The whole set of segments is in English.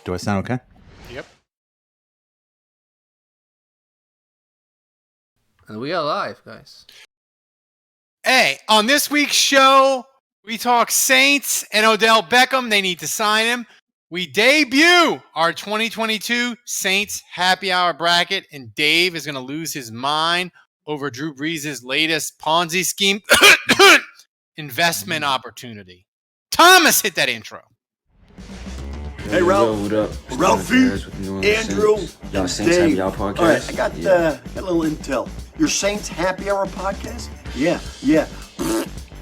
Do I sound okay? Yep. And we are live, guys. Hey, on this week's show, we talk Saints and Odell Beckham. They need to sign him. We debut our 2022 Saints Happy Hour bracket, and Dave is going to lose his mind over Drew Brees' latest Ponzi scheme investment opportunity. Thomas, hit that intro. Hey, Ralph. What up? Ralphie, Andrew, Y'all and Saints Dave. Happy Hour podcast? All right, I got a little intel. Your Saints Happy Hour podcast? Yeah.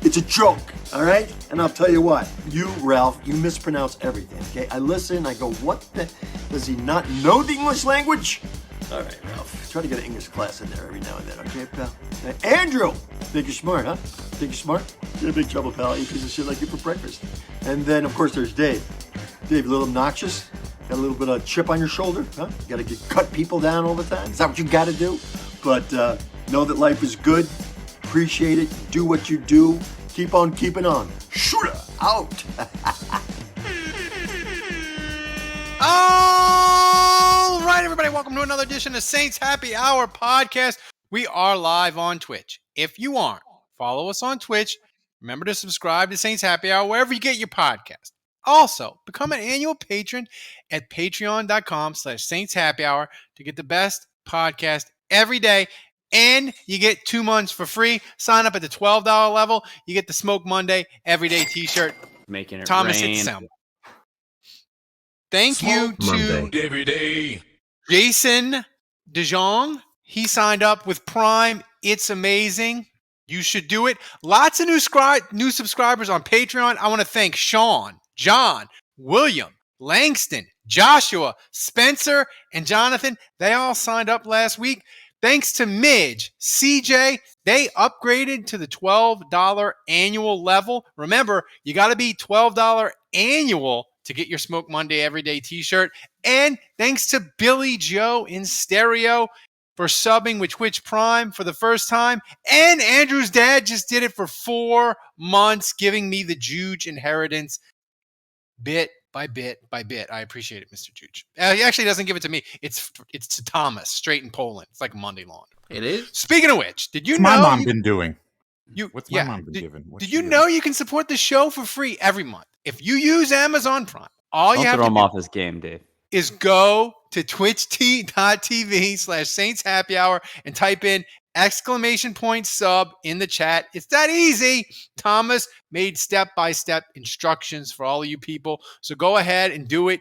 It's a joke, all right? And I'll tell you what. You, Ralph, you mispronounce everything, okay? I listen, I go, what the? Does he not know the English language? All right, Ralph. Try to get an English class in there every now and then, okay, pal? Andrew! Think you're smart, huh? Think you're smart? You're in big trouble, pal. You piece of shit like you for breakfast. And then, of course, there's Dave. Dave, a little obnoxious? Got a little bit of chip on your shoulder, huh? You gotta cut people down all the time? Is that what you gotta do? But know that life is good. Appreciate it. Do what you do. Keep on keeping on. Shooter out. All right, everybody, welcome to another edition of Saints Happy Hour podcast. We are live on Twitch. If you aren't, follow us on Twitch. Remember to subscribe to Saints Happy Hour wherever you get your podcast. Also, become an annual patron at patreon.com/Saints Happy Hour to get the best podcast every day. And you get 2 months for free. Sign up at the $12 level. You get the Smoke Monday everyday t-shirt. Making it Thomas, hit the rain. sound. Thank you to Every day. Jason DeJong. He signed up with Prime. It's amazing. You should do it. Lots of new subscribers on Patreon. I want to thank Sean, John, William, Langston, Joshua, Spencer, and Jonathan. They all signed up last week. Thanks to Midge, CJ, they upgraded to the $12 annual level. Remember, you got to be $12 annual to get your Smoke Monday Everyday t-shirt. And thanks to Billy Joe in stereo for subbing with Twitch Prime for the first time. And Andrew's dad just did it for 4 months, giving me the Juge inheritance bit by bit by bit. I appreciate it, Mr. Juge. He actually doesn't give it to me. It's to Thomas, straight in Poland. It's like Monday laundry. It is? Speaking of which, did you What's know... my mom been doing? What's my yeah, mom been giving? Did you know you can support the show for free every month? If you use Amazon Prime, all you have Throw to him do off his game, Dave. is go to twitch.tv/Saints Happy Hour and type in !sub in the chat. It's that easy. Thomas made step-by-step instructions for all of you people. So go ahead and do it.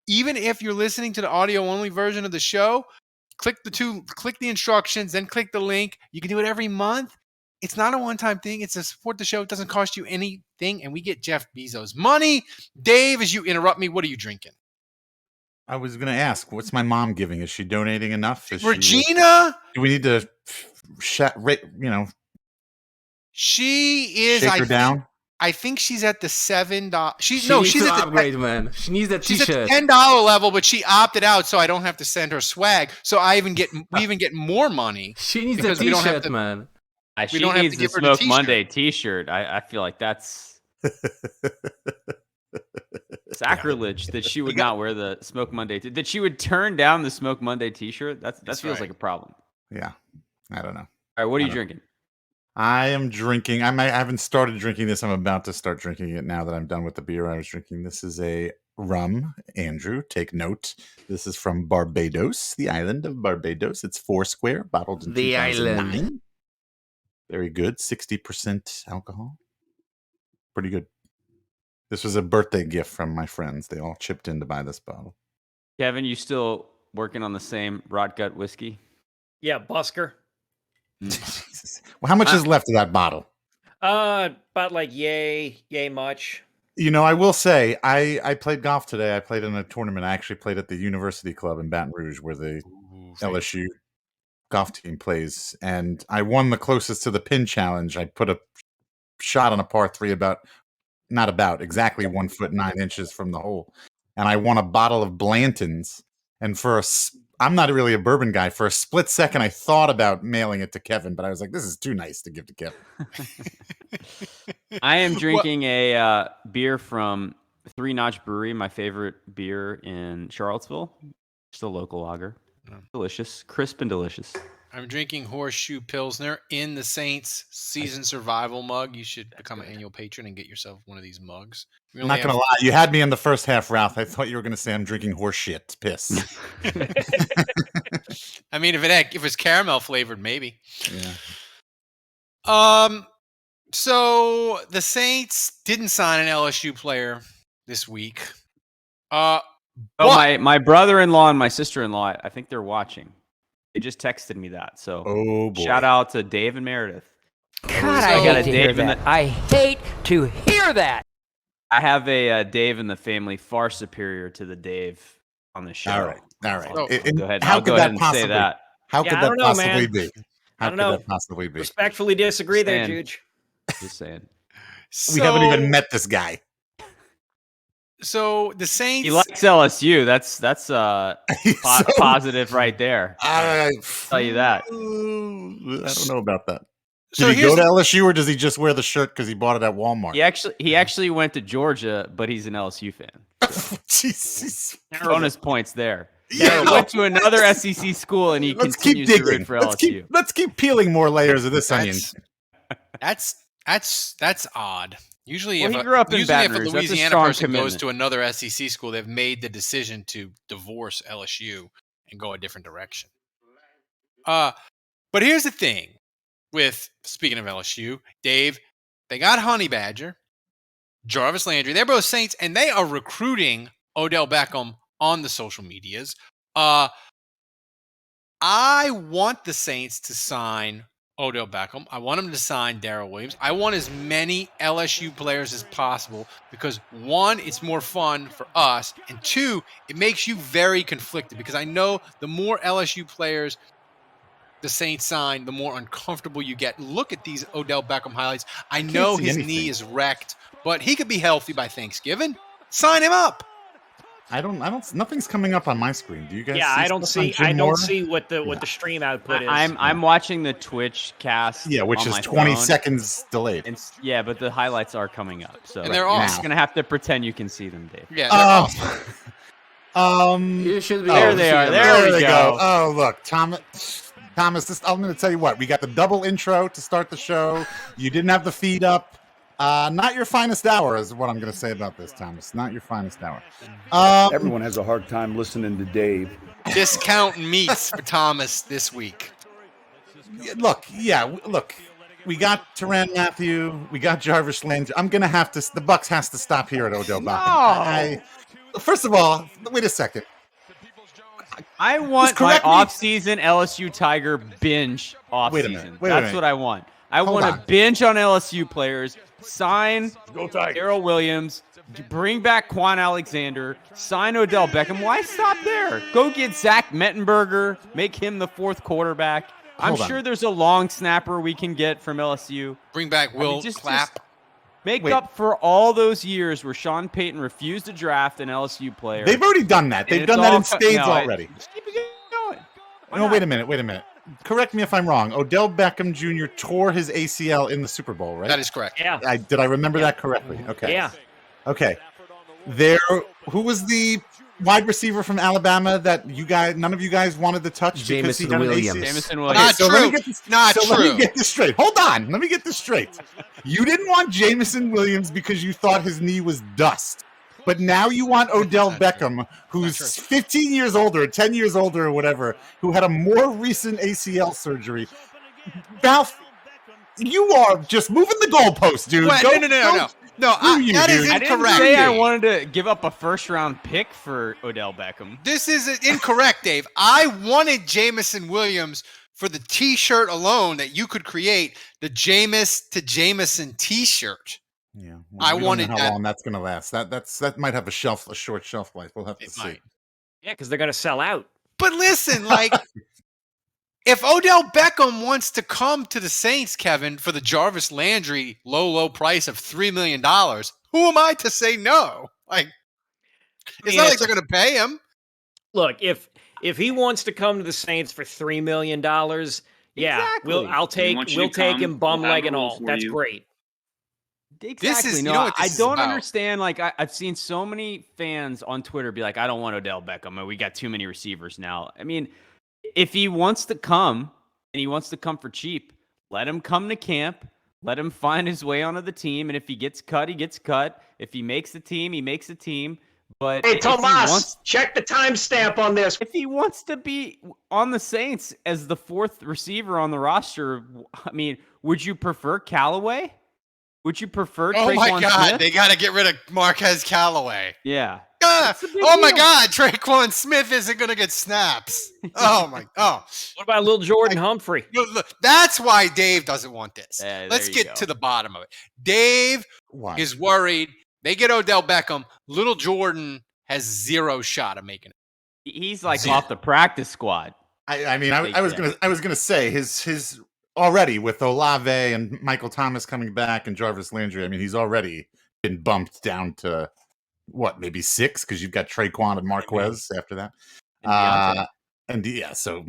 Even if you're listening to the audio-only version of the show, click the instructions, then click the link. You can do it every month. It's not a one-time thing. It's to support the show. It doesn't cost you anything, and we get Jeff Bezos' money. Dave, as you interrupt me, what are you drinking? I was going to ask, what's my mom giving? Is she donating enough? Regina? Do we need to, She is. shake her down? I think she's at the $7. She's at the upgrade, man. She needs that She's t-shirt. at the $10 level, but she opted out, so I don't have to send her swag. So we even get more money. She needs that because we don't have t-shirt, to- man. She don't have needs to the give her the Smoke Monday t-shirt. I feel like that's sacrilege that she would not wear the Smoke Monday. That she would turn down the Smoke Monday t-shirt. That feels right. like a problem. Yeah. I don't know. All right, what are you drinking? I am drinking. I haven't started drinking this. I'm about to start drinking it now that I'm done with the beer I was drinking. This is a rum. Andrew, take note. This is from Barbados, the island of Barbados. It's Foursquare, bottled in The 2009. island. Very good. 60% alcohol. Pretty good. This was a birthday gift from my friends. They all chipped in to buy this bottle. Kevin, you still working on the same rot gut whiskey? Yeah, Busker. Jesus. Well, how much is left of that bottle? About like yay much. You know, I will say, I played golf today. I played in a tournament. I actually played at the University Club in Baton Rouge, where the LSU golf team plays, and I won the closest to the pin challenge. I put a shot on a par 3 exactly 1 foot 9 inches from the hole, and I won a bottle of Blanton's. And I'm not really a bourbon guy. For a split second, I thought about mailing it to Kevin, but I was like, this is too nice to give to Kevin. I am drinking a beer from Three Notch Brewery, my favorite beer in Charlottesville. Just a local lager. Delicious, crisp and delicious. I'm drinking Horseshoe Pilsner in the Saints season survival mug. You should become an annual patron and get yourself one of these mugs. We I'm only not going to lie. You had me in the first half, Ralph. I thought you were going to say I'm drinking horse shit piss. I mean, if it's caramel flavored, maybe. Yeah. So the Saints didn't sign an LSU player this week. Oh, my brother-in-law and my sister-in-law, I think they're watching. They just texted me that. So shout out to Dave and Meredith. God, I hate to hear that. I hate to hear that. I have a Dave in the family far superior to the Dave on the show. All right. Oh, Go ahead. I'll go ahead and say that. How could that possibly be? I don't know. Possibly be? Respectfully disagree there, Juge. Just saying. We haven't even met this guy. So the Saints. He likes LSU. That's positive right there. I'll tell you that. I don't know about that. So Did he go to LSU or does he just wear the shirt because he bought it at Walmart? He actually went to Georgia, but he's an LSU fan. Jesus. Bonus points there. Yeah, He went to another SEC school and he continues to root for LSU. Let's keep peeling more layers of this onion. That's odd. Usually, he grew up in Baton Rouge. If a Louisiana person goes to another SEC school, they've made the decision to divorce LSU and go a different direction. But here's the thing with, speaking of LSU, Dave, they got Honey Badger, Jarvis Landry. They're both Saints, and they are recruiting Odell Beckham on the social medias. I want the Saints to sign Odell Beckham. I want him to sign Darrell Williams. I want as many LSU players as possible because, one, it's more fun for us, and two, it makes you very conflicted because I know the more LSU players the Saints sign, the more uncomfortable you get. Look at these Odell Beckham highlights. I know his knee is wrecked, but he could be healthy by Thanksgiving. Sign him up. Nothing's coming up on my screen. Do you guys? Yeah, see I don't see what the stream output is. I'm watching the Twitch cast. Yeah, which is 20 seconds delayed. But the highlights are coming up. So and they're you're all just gonna have to pretend you can see them, Dave. Yeah. You should be there they are. There we go. Oh, look, Thomas. I'm going to tell you what. We got the double intro to start the show. You didn't have the feed up. Not your finest hour is what I'm going to say about this, Thomas. Not your finest hour. Everyone has a hard time listening to Dave. Discount meats for Thomas this week. Look. We got Tyrann Mathieu. We got Jarvis Landry. I'm going to have to. The Bucs has to stop here at Odell Beckham. First of all, wait a second. I want my off-season LSU Tiger binge off-season. That's what I want. I want to binge on LSU players, sign Darrell Williams, bring back Quan Alexander, sign Odell Beckham. Why stop there? Go get Zach Mettenberger, make him the fourth quarterback. I'm sure there's a long snapper we can get from LSU. Bring back Will Clapp. Make up for all those years where Sean Payton refused to draft an LSU player. They've already done that. They've done that in spades already. Just keep it going. No, wait a minute. Correct me if I'm wrong. Odell Beckham Jr. tore his ACL in the Super Bowl, right? That is correct. Yeah. Did I remember that correctly? Okay. Yeah. Okay. Who was the wide receiver from Alabama that none of you guys wanted to touch? Jameson Williams. Jameson Williams. Not true. Let me get this straight. Hold on. Let me get this straight. You didn't want Jameson Williams because you thought his knee was dust. But now you want Odell Beckham, who's 15 years older, 10 years older, or whatever, who had a more recent ACL surgery. Ralph, you are just moving the goalpost, dude. Wait, no. That is incorrect. I didn't say I wanted to give up a first-round pick for Odell Beckham. This is incorrect, Dave. I wanted Jameson Williams for the T-shirt alone that you could create, the Jameis to Jameson T-shirt. Yeah, I wanted how long that's going to last. That might have a short shelf life. We'll have to see. Might. Yeah, because they're going to sell out. But listen, if Odell Beckham wants to come to the Saints, Kevin, for the Jarvis Landry low price of $3 million, who am I to say no? It's not like they're going to pay him. Look, if he wants to come to the Saints for $3 million, yeah, Exactly. we'll take him bum leg and all. That's great. Exactly. You No, know what I this is don't about. understand. Like, I've seen so many fans on Twitter be like, I don't want Odell Beckham. We got too many receivers now. I mean, if he wants to come and he wants to come for cheap, let him come to camp. Let him find his way onto the team. And if he gets cut, he gets cut. If he makes the team, he makes the team. But Hey, Tomas, check the timestamp on this. if he wants to be on the Saints as the fourth receiver on the roster, I mean, would you prefer Callaway? Would you prefer Oh my Traquan God, Smith? they got to get rid of Marquez Callaway. Yeah. Oh my God, Traquan Smith isn't going to get snaps. What about little Jordan Humphrey? Look, that's why Dave doesn't want this. Let's get go. to the bottom of it. Dave is worried. They get Odell Beckham. Little Jordan has zero shot of making it. He's like off the practice squad. I was gonna say his already with Olave and Michael Thomas coming back and Jarvis Landry. I mean, he's already been bumped down to what, maybe 6, because you've got Traquan and Marquez after that. So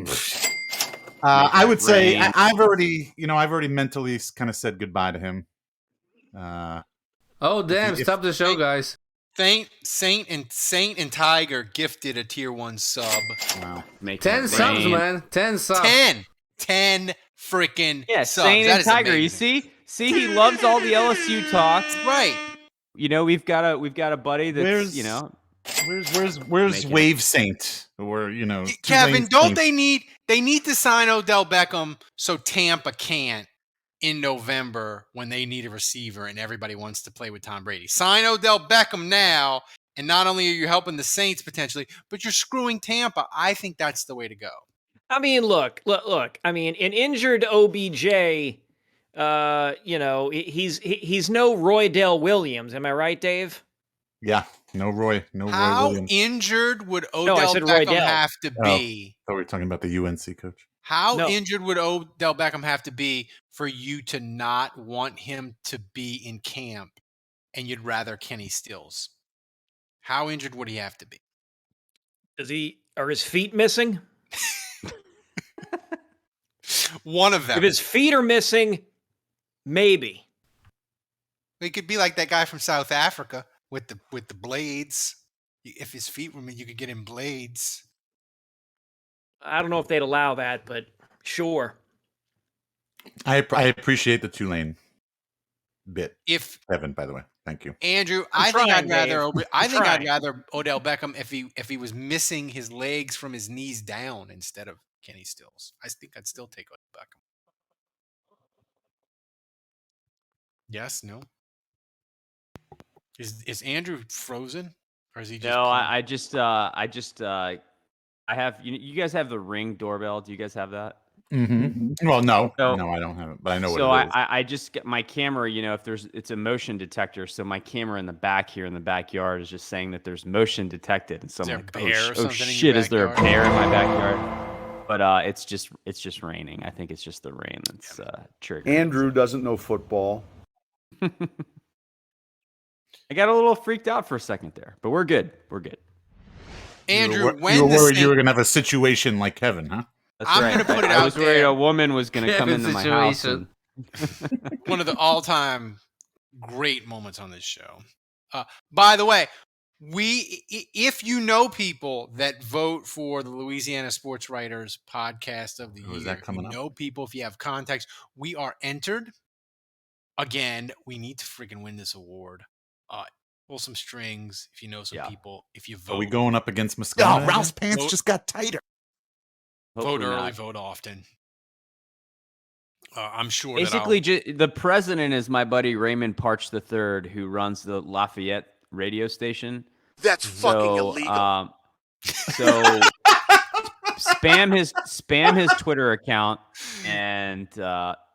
I would say I've already mentally kind of said goodbye to him. Oh damn! Stop the show, guys. Saint and Tiger gifted a tier 1 sub. Wow. 10 subs, man. 10 subs. 10 freaking subs. Saint That and is Tiger. amazing. You see, he loves all the LSU talk. Right. You know, we've got a buddy that's where's Wave Saint, or Kevin, Tulane they need to sign Odell Beckham so Tampa can't in November when they need a receiver and everybody wants to play with Tom Brady. Sign Odell Beckham now, and not only are you helping the Saints potentially, but you're screwing Tampa. I think that's the way to go. I mean, look. I mean, an injured OBJ, he's no Roydell Williams. Am I right, Dave? Yeah, no Roy Williams. How injured would Odell Beckham have to be? Oh, we're talking about the UNC coach. How injured would Odell Beckham have to be for you to not want him to be in camp and you'd rather Kenny Stills? How injured would he have to be? Are his feet missing? One of them. If his feet are missing, maybe. He could be like that guy from South Africa with the blades. If his feet were, you could get him blades. I don't know if they'd allow that, but sure. I appreciate the Tulane bit. Kevin, by the way, thank you, Andrew. I think I'd rather Odell Beckham if he was missing his legs from his knees down instead of Kenny Stills. I think I'd still take Odell Beckham. Yes, no. Is Andrew frozen, or is he just? No, I have. You guys have the Ring doorbell. Do you guys have that? Mm-hmm. Well, no, I don't have it, but I know what it is. So I just get my camera. It's a motion detector. So my camera in the back here in the backyard is just saying that there's motion detected. And so I'm like, oh shit, is there a bear in my backyard? But it's just raining. I think it's just the rain that's triggering. Andrew doesn't know football. I got a little freaked out for a second there, but we're good. We're good. Andrew, you were worried you were going to have a situation like Kevin, huh? That's right. Going to put it out I was worried a woman was going to come into my house. One of the all-time great moments on this show. By the way, if you know people that vote for the Louisiana Sports Writers Podcast of the Year, is that coming up? Know people, if you have contacts, we are entered. Again, we need to freaking win this award. Pull some strings if you know some people. If you vote, are we going up against Moscato? No, Ralph's pants just got tighter. Vote early, vote often. I'm sure. Basically, the president is my buddy Raymond Parch III, who runs the Lafayette radio station. That's fucking illegal. So spam his Twitter account and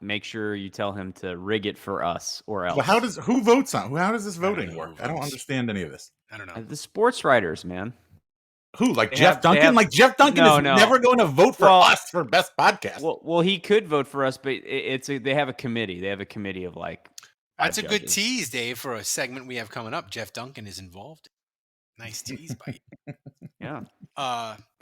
make sure you tell him to rig it for us or else. Well, who votes on? How does this voting work? I don't understand any of this. I don't know. The sports writers, man. Who, like Jeff Duncan? Jeff Duncan is never going to vote for us for best podcast. Well, he could vote for us, but they have a committee. They have a committee of like. That's a good tease, Dave, for a segment we have coming up. Jeff Duncan is involved. Nice tease by you. Yeah.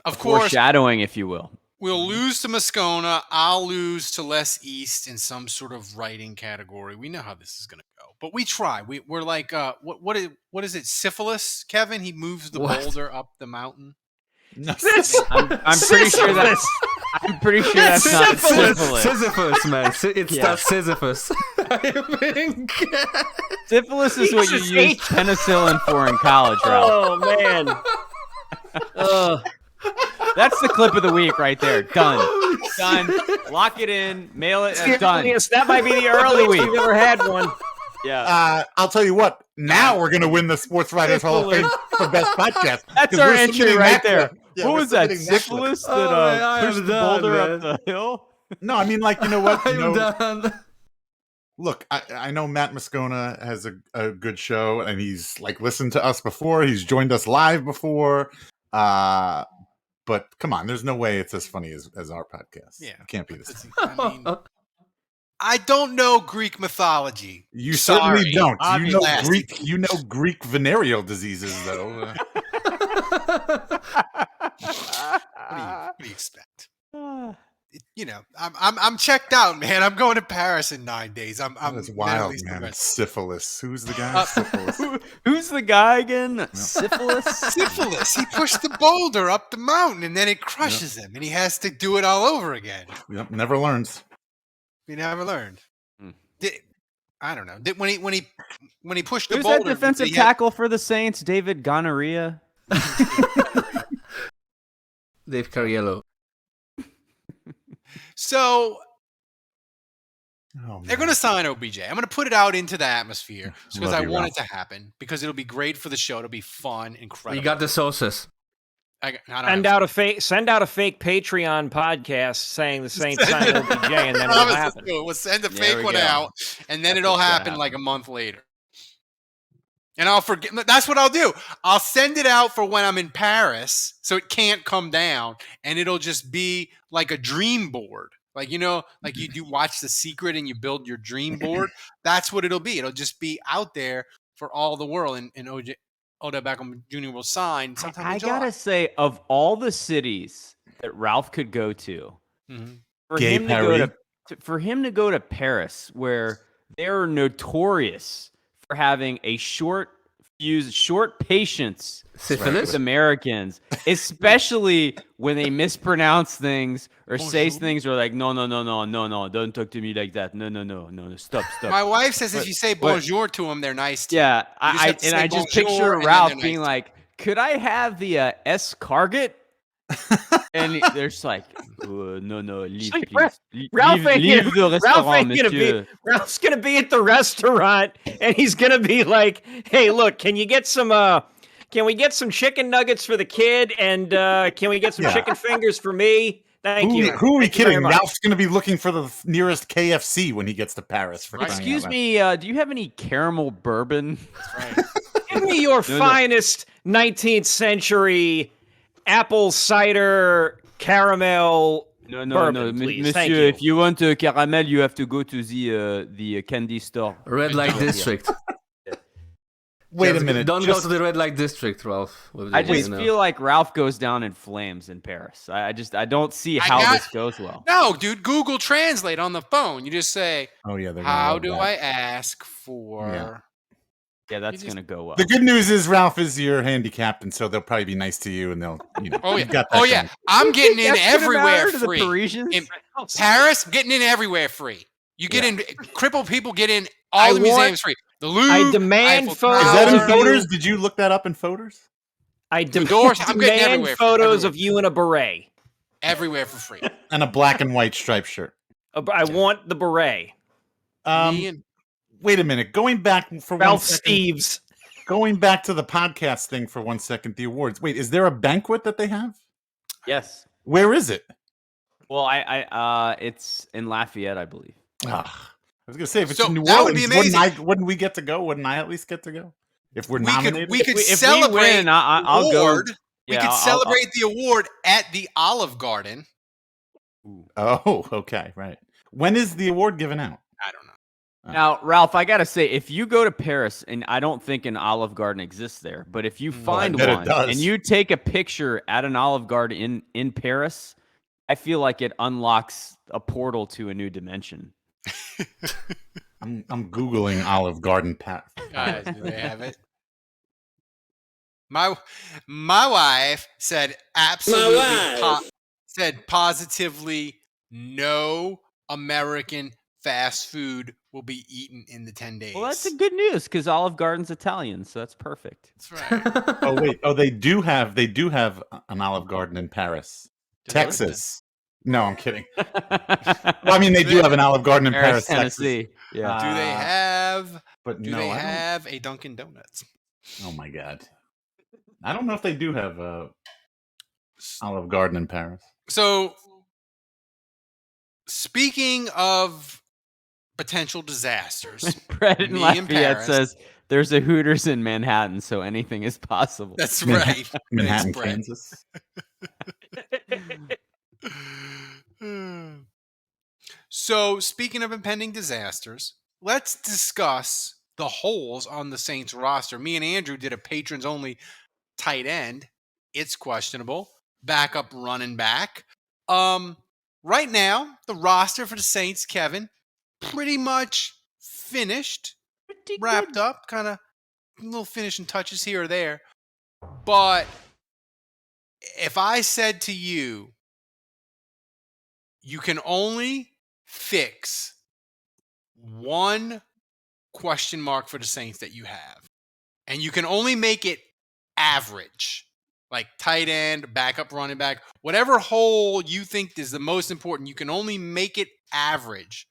Of course, foreshadowing, if you will. We'll lose to Moscona. I'll lose to Less East in some sort of writing category. We know how this is going to go, but we try. We're like, what is it? Syphilis, Kevin? He moves the boulder up the mountain. No, I'm pretty sure that's. I'm pretty sure that's not syphilis. Sisyphus, man. It's not Sisyphus. Syphilis is what you use penicillin for in college, Ralph. Oh man. That's the clip of the week right there. Done. Done. Lock it in. Mail it. Done. That might be the earliest we've ever had one. Yeah. I'll tell you what. Now we're going to win the Sports Writers Hall of Fame for best podcast. That's our entry right there. Yeah, what was that? Syphilis that pushed the boulder up the hill? No, I mean, like, you know what? I'm done. Look, I know Matt Moscona has a good show, and he's like listened to us before. He's joined us live before. But come on, there's no way it's as funny as our podcast. Yeah, it can't be this. I don't know Greek mythology. You certainly don't. You know Greek venereal diseases, though. What do you expect? I'm checked out, man. I'm going to Paris in 9 days. That's wild, man. Syphilis. Who's the guy? Syphilis. Who's the guy again? Syphilis. Syphilis. He pushed the boulder up the mountain, and then it crushes him, and he has to do it all over again. Yep. Never learns. He never learned. I don't know. When he pushed the Who's boulder, that defensive tackle for the Saints? David Gonorrhea. Dave Cariello. So they're going to sign OBJ. I'm going to put it out into the atmosphere because I want it to happen because it'll be great for the show. It'll be fun, incredible. You got the sauces. Send out a fake Patreon podcast saying the Saints sign OBJ, and then it'll happen. We'll send a fake one out, and then it'll happen like a month later. And I'll forget. That's what I'll do. I'll send it out for when I'm in Paris, so it can't come down, and it'll just be like a dream board. Like, like you do watch The Secret and you build your dream board. That's what it'll be. It'll just be out there for all the world, and Odell Beckham Jr. will sign sometime in July. I gotta say, of all the cities that Ralph could go to, for him to go to Paris, where they're notorious for having a short patience with Americans, especially when they mispronounce things or say things or like, no, don't talk to me like that. No, stop. My wife says if you say bonjour to them, they're nice to you. Yeah, I just picture Ralph being like, could I have the escargot? And they're just like, no, leave, please. Ralph leave the restaurant, monsieur. Ralph's gonna be at the restaurant, and he's gonna be like, "Hey, look, can we get some chicken nuggets for the kid, and can we get some chicken fingers for me? Thank you." Who are we kidding? Ralph's gonna be looking for the nearest KFC when he gets to Paris. Excuse me, do you have any caramel bourbon? That's right. Give me your finest 19th century apple cider caramel bourbon, please. Monsieur. If you want a caramel, you have to go to the candy store. Red light district. Wait a minute. Don't go to the red light district, Ralph. I just feel like Ralph goes down in flames in Paris. I don't see how this goes well. No, dude. Google Translate on the phone. You just say, "Oh yeah, how do I ask for?" Yeah, that's gonna go well. The good news is Ralph is your handicapped, and so they'll probably be nice to you, and they'll, Oh yeah, got that I'm getting in everywhere free. In Paris, getting in everywhere free. You get in. Crippled people get in all the museums free. The Louvre. I demand photos. Is that in Photos? Did you look that up in Photos? I demand photos of you in a beret. Everywhere for free. And a black and white striped shirt. I want the beret. Wait a minute. Going back for Ralph 1 second. Steves. Going back to the podcast thing for 1 second, the awards. Wait, is there a banquet that they have? Yes. Where is it? Well, it's in Lafayette, I believe. I was gonna say if it's in New Orleans, wouldn't we get to go? Wouldn't I at least get to go if we're nominated? We could celebrate. We win, I'll go. We could celebrate the award at the Olive Garden. Oh, okay, right. When is the award given out? I don't know. Now, Ralph, I gotta say, if you go to Paris, and I don't think an Olive Garden exists there, but if you find one and you take a picture at an Olive Garden in Paris, I feel like it unlocks a portal to a new dimension. I'm Googling Olive Garden Paris. Guys, do they have it? My wife said absolutely said positively no American fast food will be eaten in the 10 days. Well, that's a good news because Olive Garden's Italian, so that's perfect. That's right. Oh wait, they do have an Olive Garden in Paris, Texas. No, I'm kidding. Well, I mean, they do have an Olive Garden in Paris, Tennessee. Texas. Yeah. Do they have? But do they have a Dunkin' Donuts? Oh my God, I don't know if they do have a Olive Garden in Paris. So, speaking of potential disasters, Brett in Lafayette says there's a Hooters in Manhattan, so anything is possible. That's right. Manhattan, Kansas. So, speaking of impending disasters, let's discuss the holes on the Saints roster. Me and Andrew did a patrons only tight end. It's questionable. Backup running back. Right now, the roster for the Saints, Kevin, pretty much finished, wrapped up, kind of little finishing touches here or there. But if I said to you, you can only fix one question mark for the Saints that you have, and you can only make it average, like tight end, backup running back, whatever hole you think is the most important, you can only make it average.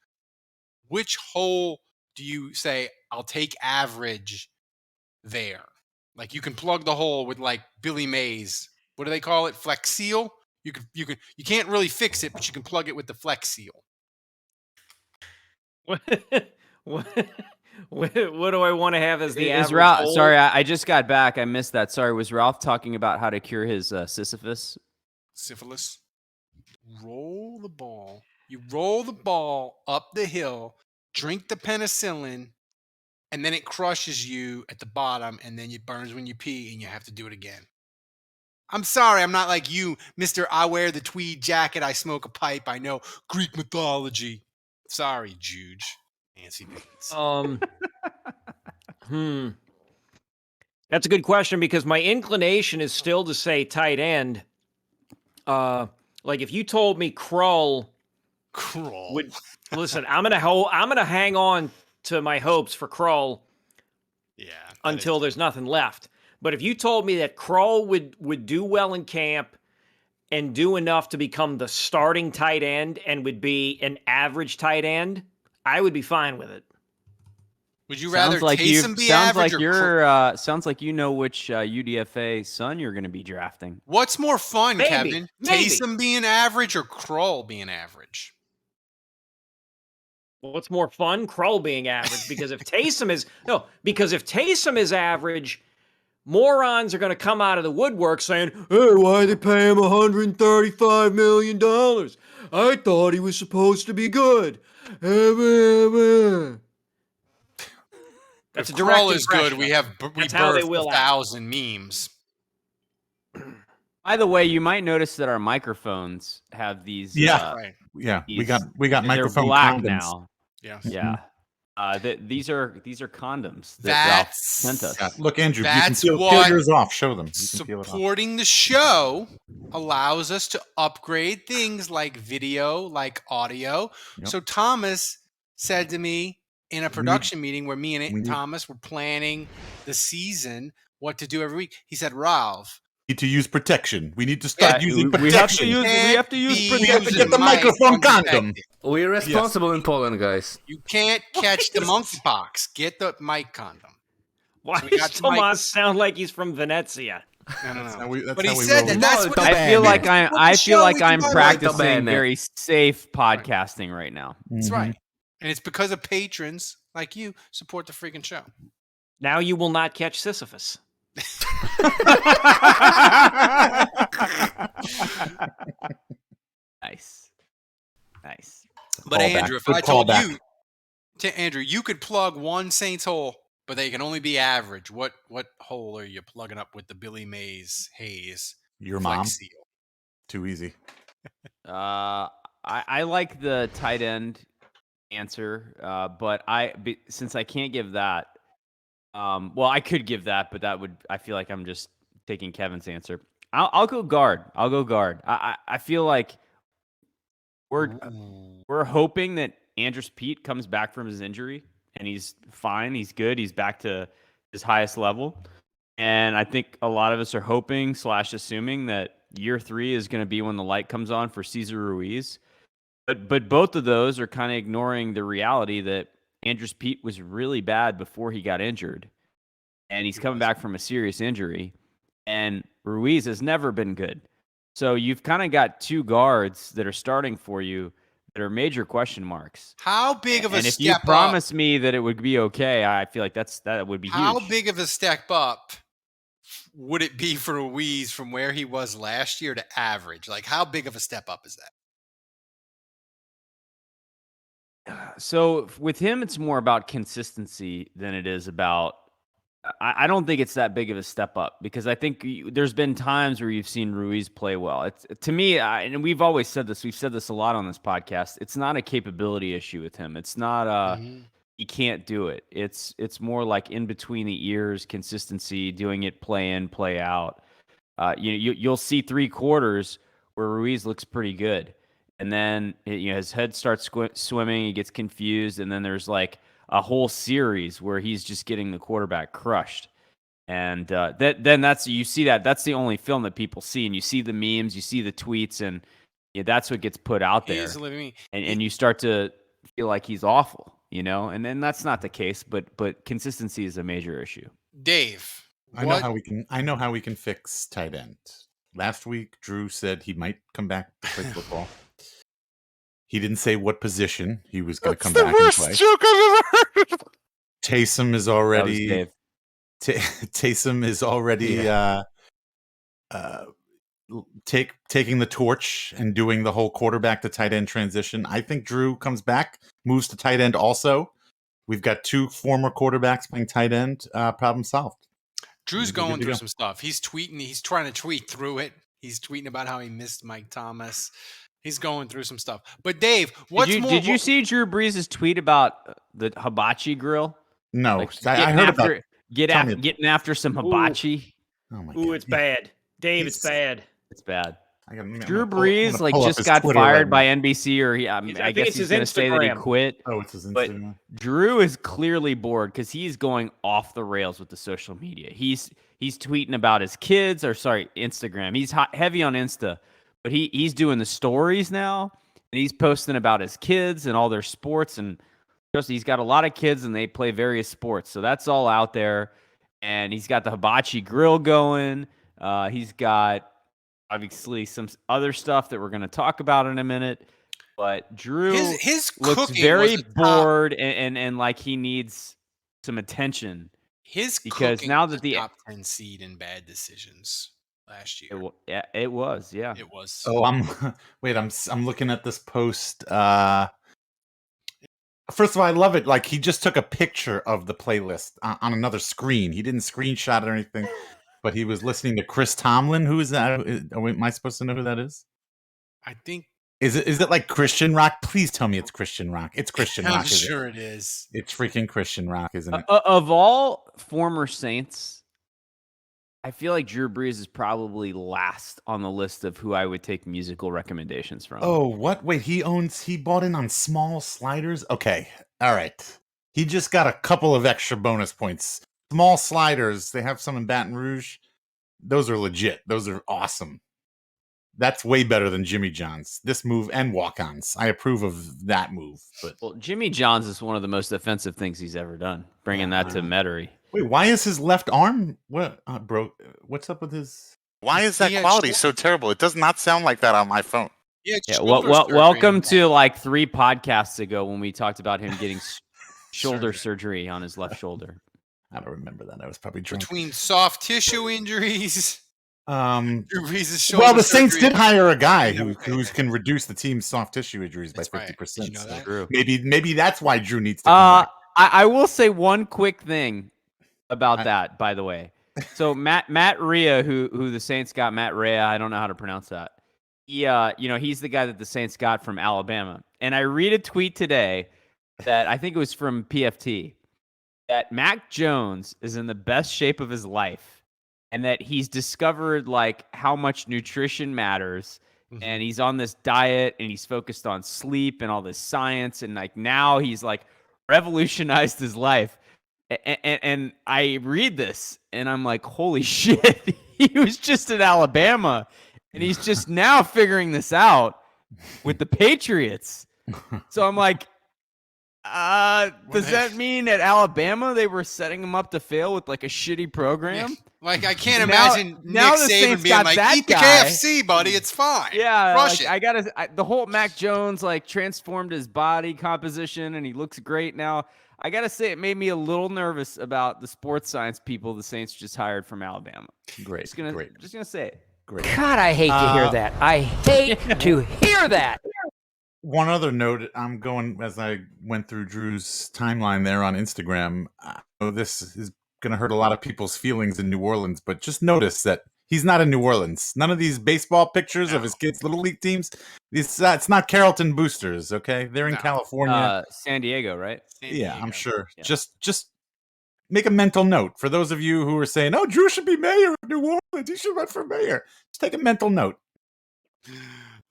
Which hole do you say, I'll take average there? Like, you can plug the hole with like Billy Mays. What do they call it? Flex Seal? You can't really fix it, but you can plug it with the Flex Seal. What do I want to have as the average hole? Sorry, I just got back. I missed that. Sorry, was Ralph talking about how to cure his syphilis? Syphilis. Roll the ball. You roll the ball up the hill, drink the penicillin, and then it crushes you at the bottom, and then it burns when you pee, and you have to do it again. I'm sorry, I'm not like you, Mr. I wear the tweed jacket, I smoke a pipe, I know Greek mythology. Sorry, Juge. Nancy Beans. That's a good question because my inclination is still to say tight end. Like if you told me Krull would listen, I'm gonna hang on to my hopes for Krull until there's nothing left. But if you told me that Krull would do well in camp and do enough to become the starting tight end and would be an average tight end, I would be fine with it. Would you rather Taysom be average sounds like you know which UDFA son you're going to be drafting. What's more fun, Kevin? Taysom being average or Krull being average? What's more fun? Krull being average. Because if Taysom is average, morons are going to come out of the woodwork saying, "Hey, why they pay him $135 million? I thought he was supposed to be good." That's if a direct Krull is good, we birthed 1,000 memes. By the way, you might notice that our microphones have these. Right. Yeah, we got microphone black condoms now. Yes. Yeah. These are condoms that Ralph sent us. Look, Andrew, you can peel yours off. Show them. Supporting the show allows us to upgrade things like video, like audio. Yep. So Thomas said to me in a production meeting where me and Thomas were planning the season, what to do every week, he said, "Ralph, we need to use protection. We need to start using protection. We have to use protection. We have to get the microphone condom. We're responsible in Poland, guys. You can't catch the monkeypox. Get the mic condom." Why does Tomas sound like he's from Venezia? I don't know. But he said that's what I feel like I'm practicing very safe podcasting right now. That's right. And it's because of patrons like you support the freaking show. Now you will not catch Sisyphus. Nice. But Andrew, if I told you, Andrew, you could plug one Saints hole, but they can only be average. What hole are you plugging up with the Billy Mays Hayes? Your mom. Too easy. I like the tight end answer, but since I can't give that, well, I could give that, but I feel like I'm just taking Kevin's answer. I'll go guard. I'll go guard. I feel like we're hoping that Andrews Pete comes back from his injury and he's fine. He's good. He's back to his highest level. And I think a lot of us are hoping / assuming that year 3 is going to be when the light comes on for Cesar Ruiz. But both of those are kind of ignoring the reality that Andrews Pete was really bad before he got injured. And he's coming back from a serious injury. And Ruiz has never been good. So you've kind of got 2 guards that are starting for you that are major question marks. How big of a step up? And if you promise me that it would be okay, I feel like that would be huge. How big of a step up would it be for Ruiz from where he was last year to average? Like, how big of a step up is that? So with him, it's more about consistency than it is about. I don't think it's that big of a step up because I think there's been times where you've seen Ruiz play well. It's to me, and we've always said this. We've said this a lot on this podcast. It's not a capability issue with him. It's not he can't do it. It's more like in between the ears, consistency, doing it play in, play out. You'll see 3 quarters where Ruiz looks pretty good, and then his head starts swimming. He gets confused, and then there's like a whole series where he's just getting the quarterback crushed. And then you see that's the only film that people see, and you see the memes, you see the tweets, and that's what gets put out there. And you start to feel like he's awful, and then that's not the case, but consistency is a major issue. Dave, I know how we can fix tight end. Last week, Drew said he might come back to play football. He didn't say what position he was going to come back and play. Joke I've ever heard. Taysom is already taking the torch and doing the whole quarterback to tight end transition. I think Drew comes back, moves to tight end also. We've got 2 former quarterbacks playing tight end. Problem solved. Drew's going through some stuff. He's tweeting. He's trying to tweet through it. He's tweeting about how he missed Mike Thomas. He's going through some stuff. But Dave, did you see Drew Brees' tweet about the hibachi grill? No, I heard about it. Getting after some hibachi. Oh my God. It's bad. Dave, it's bad. It's bad. Drew Brees just got fired by NBC, or I guess he's going to say that he quit. Oh, it's his Instagram. But Drew is clearly bored because he's going off the rails with the social media. He's tweeting about his kids, Instagram. He's heavy on Insta. But he's doing the stories now, and he's posting about his kids and all their sports. And just he's got a lot of kids, and they play various sports. So that's all out there. And he's got the hibachi grill going. He's got, obviously, some other stuff that we're going to talk about in a minute. But Drew looks very bored and like he needs some attention. Because now that the top 10 seed in bad decisions last year. It was. Oh, I'm looking at this post. First of all, I love it. Like, he just took a picture of the playlist on another screen. He didn't screenshot it or anything, but he was listening to Chris Tomlin. Who is that? Am I supposed to know who that is? I think. Is it like Christian rock? Please tell me it's Christian rock. It's Christian rock. I'm sure it is. It's freaking Christian rock, isn't it? Of all former Saints, I feel like Drew Brees is probably last on the list of who I would take musical recommendations from. Oh, what? Wait, he bought in on small sliders? Okay. All right. He just got a couple of extra bonus points. Small sliders, they have some in Baton Rouge. Those are legit. Those are awesome. That's way better than Jimmy John's. This move and walk-ons. I approve of that move. But well, Jimmy John's is one of the most offensive things he's ever done. Bringing that to Metairie. Wait, why is his left arm? What, bro? What's up with his? Why is that quality so terrible? It does not sound like that on my phone. Yeah. Welcome to like 3 podcasts ago when we talked about him getting shoulder surgery on his left shoulder. I don't remember that. I was probably drunk. Between soft tissue injuries. Well, the Saints did hire a guy who can reduce the team's soft tissue injuries by 50%. You know that? So maybe that's why Drew needs to come back. I will say one quick thing about that, by the way. So Matt Rhea, who the Saints got, Matt Rhea, I don't know how to pronounce that. he's the guy that the Saints got from Alabama. And I read a tweet today that I think it was from PFT that Mac Jones is in the best shape of his life and that he's discovered like how much nutrition matters. Mm-hmm. And he's on this diet and he's focused on sleep and all this science. And like now he's like revolutionized his life. And I read this and I'm like, holy shit, he was just in Alabama and he's just now figuring this out with the Patriots. So I'm like, does that mean at Alabama they were setting him up to fail with like a shitty program? Yeah. Like I can't imagine now Nick Saban being like, "Eat the KFC, buddy. It's fine." Yeah, like, the whole Mac Jones like transformed his body composition and he looks great now. I gotta say, it made me a little nervous about the sports science people the Saints just hired from Alabama. Great, just gonna say it. Great. God, I hate to hear that. I hate to hear that. One other note, I'm going as I went through Drew's timeline there on Instagram. I know this is going to hurt a lot of people's feelings in New Orleans, but just notice that he's not in New Orleans. None of these baseball pictures of his kids' little league teams. It's not Carrollton Boosters, okay? They're in California, San Diego, right? Yeah, I'm sure. Yeah. Just make a mental note for those of you who are saying, "Oh, Drew should be mayor of New Orleans. He should run for mayor." Just take a mental note.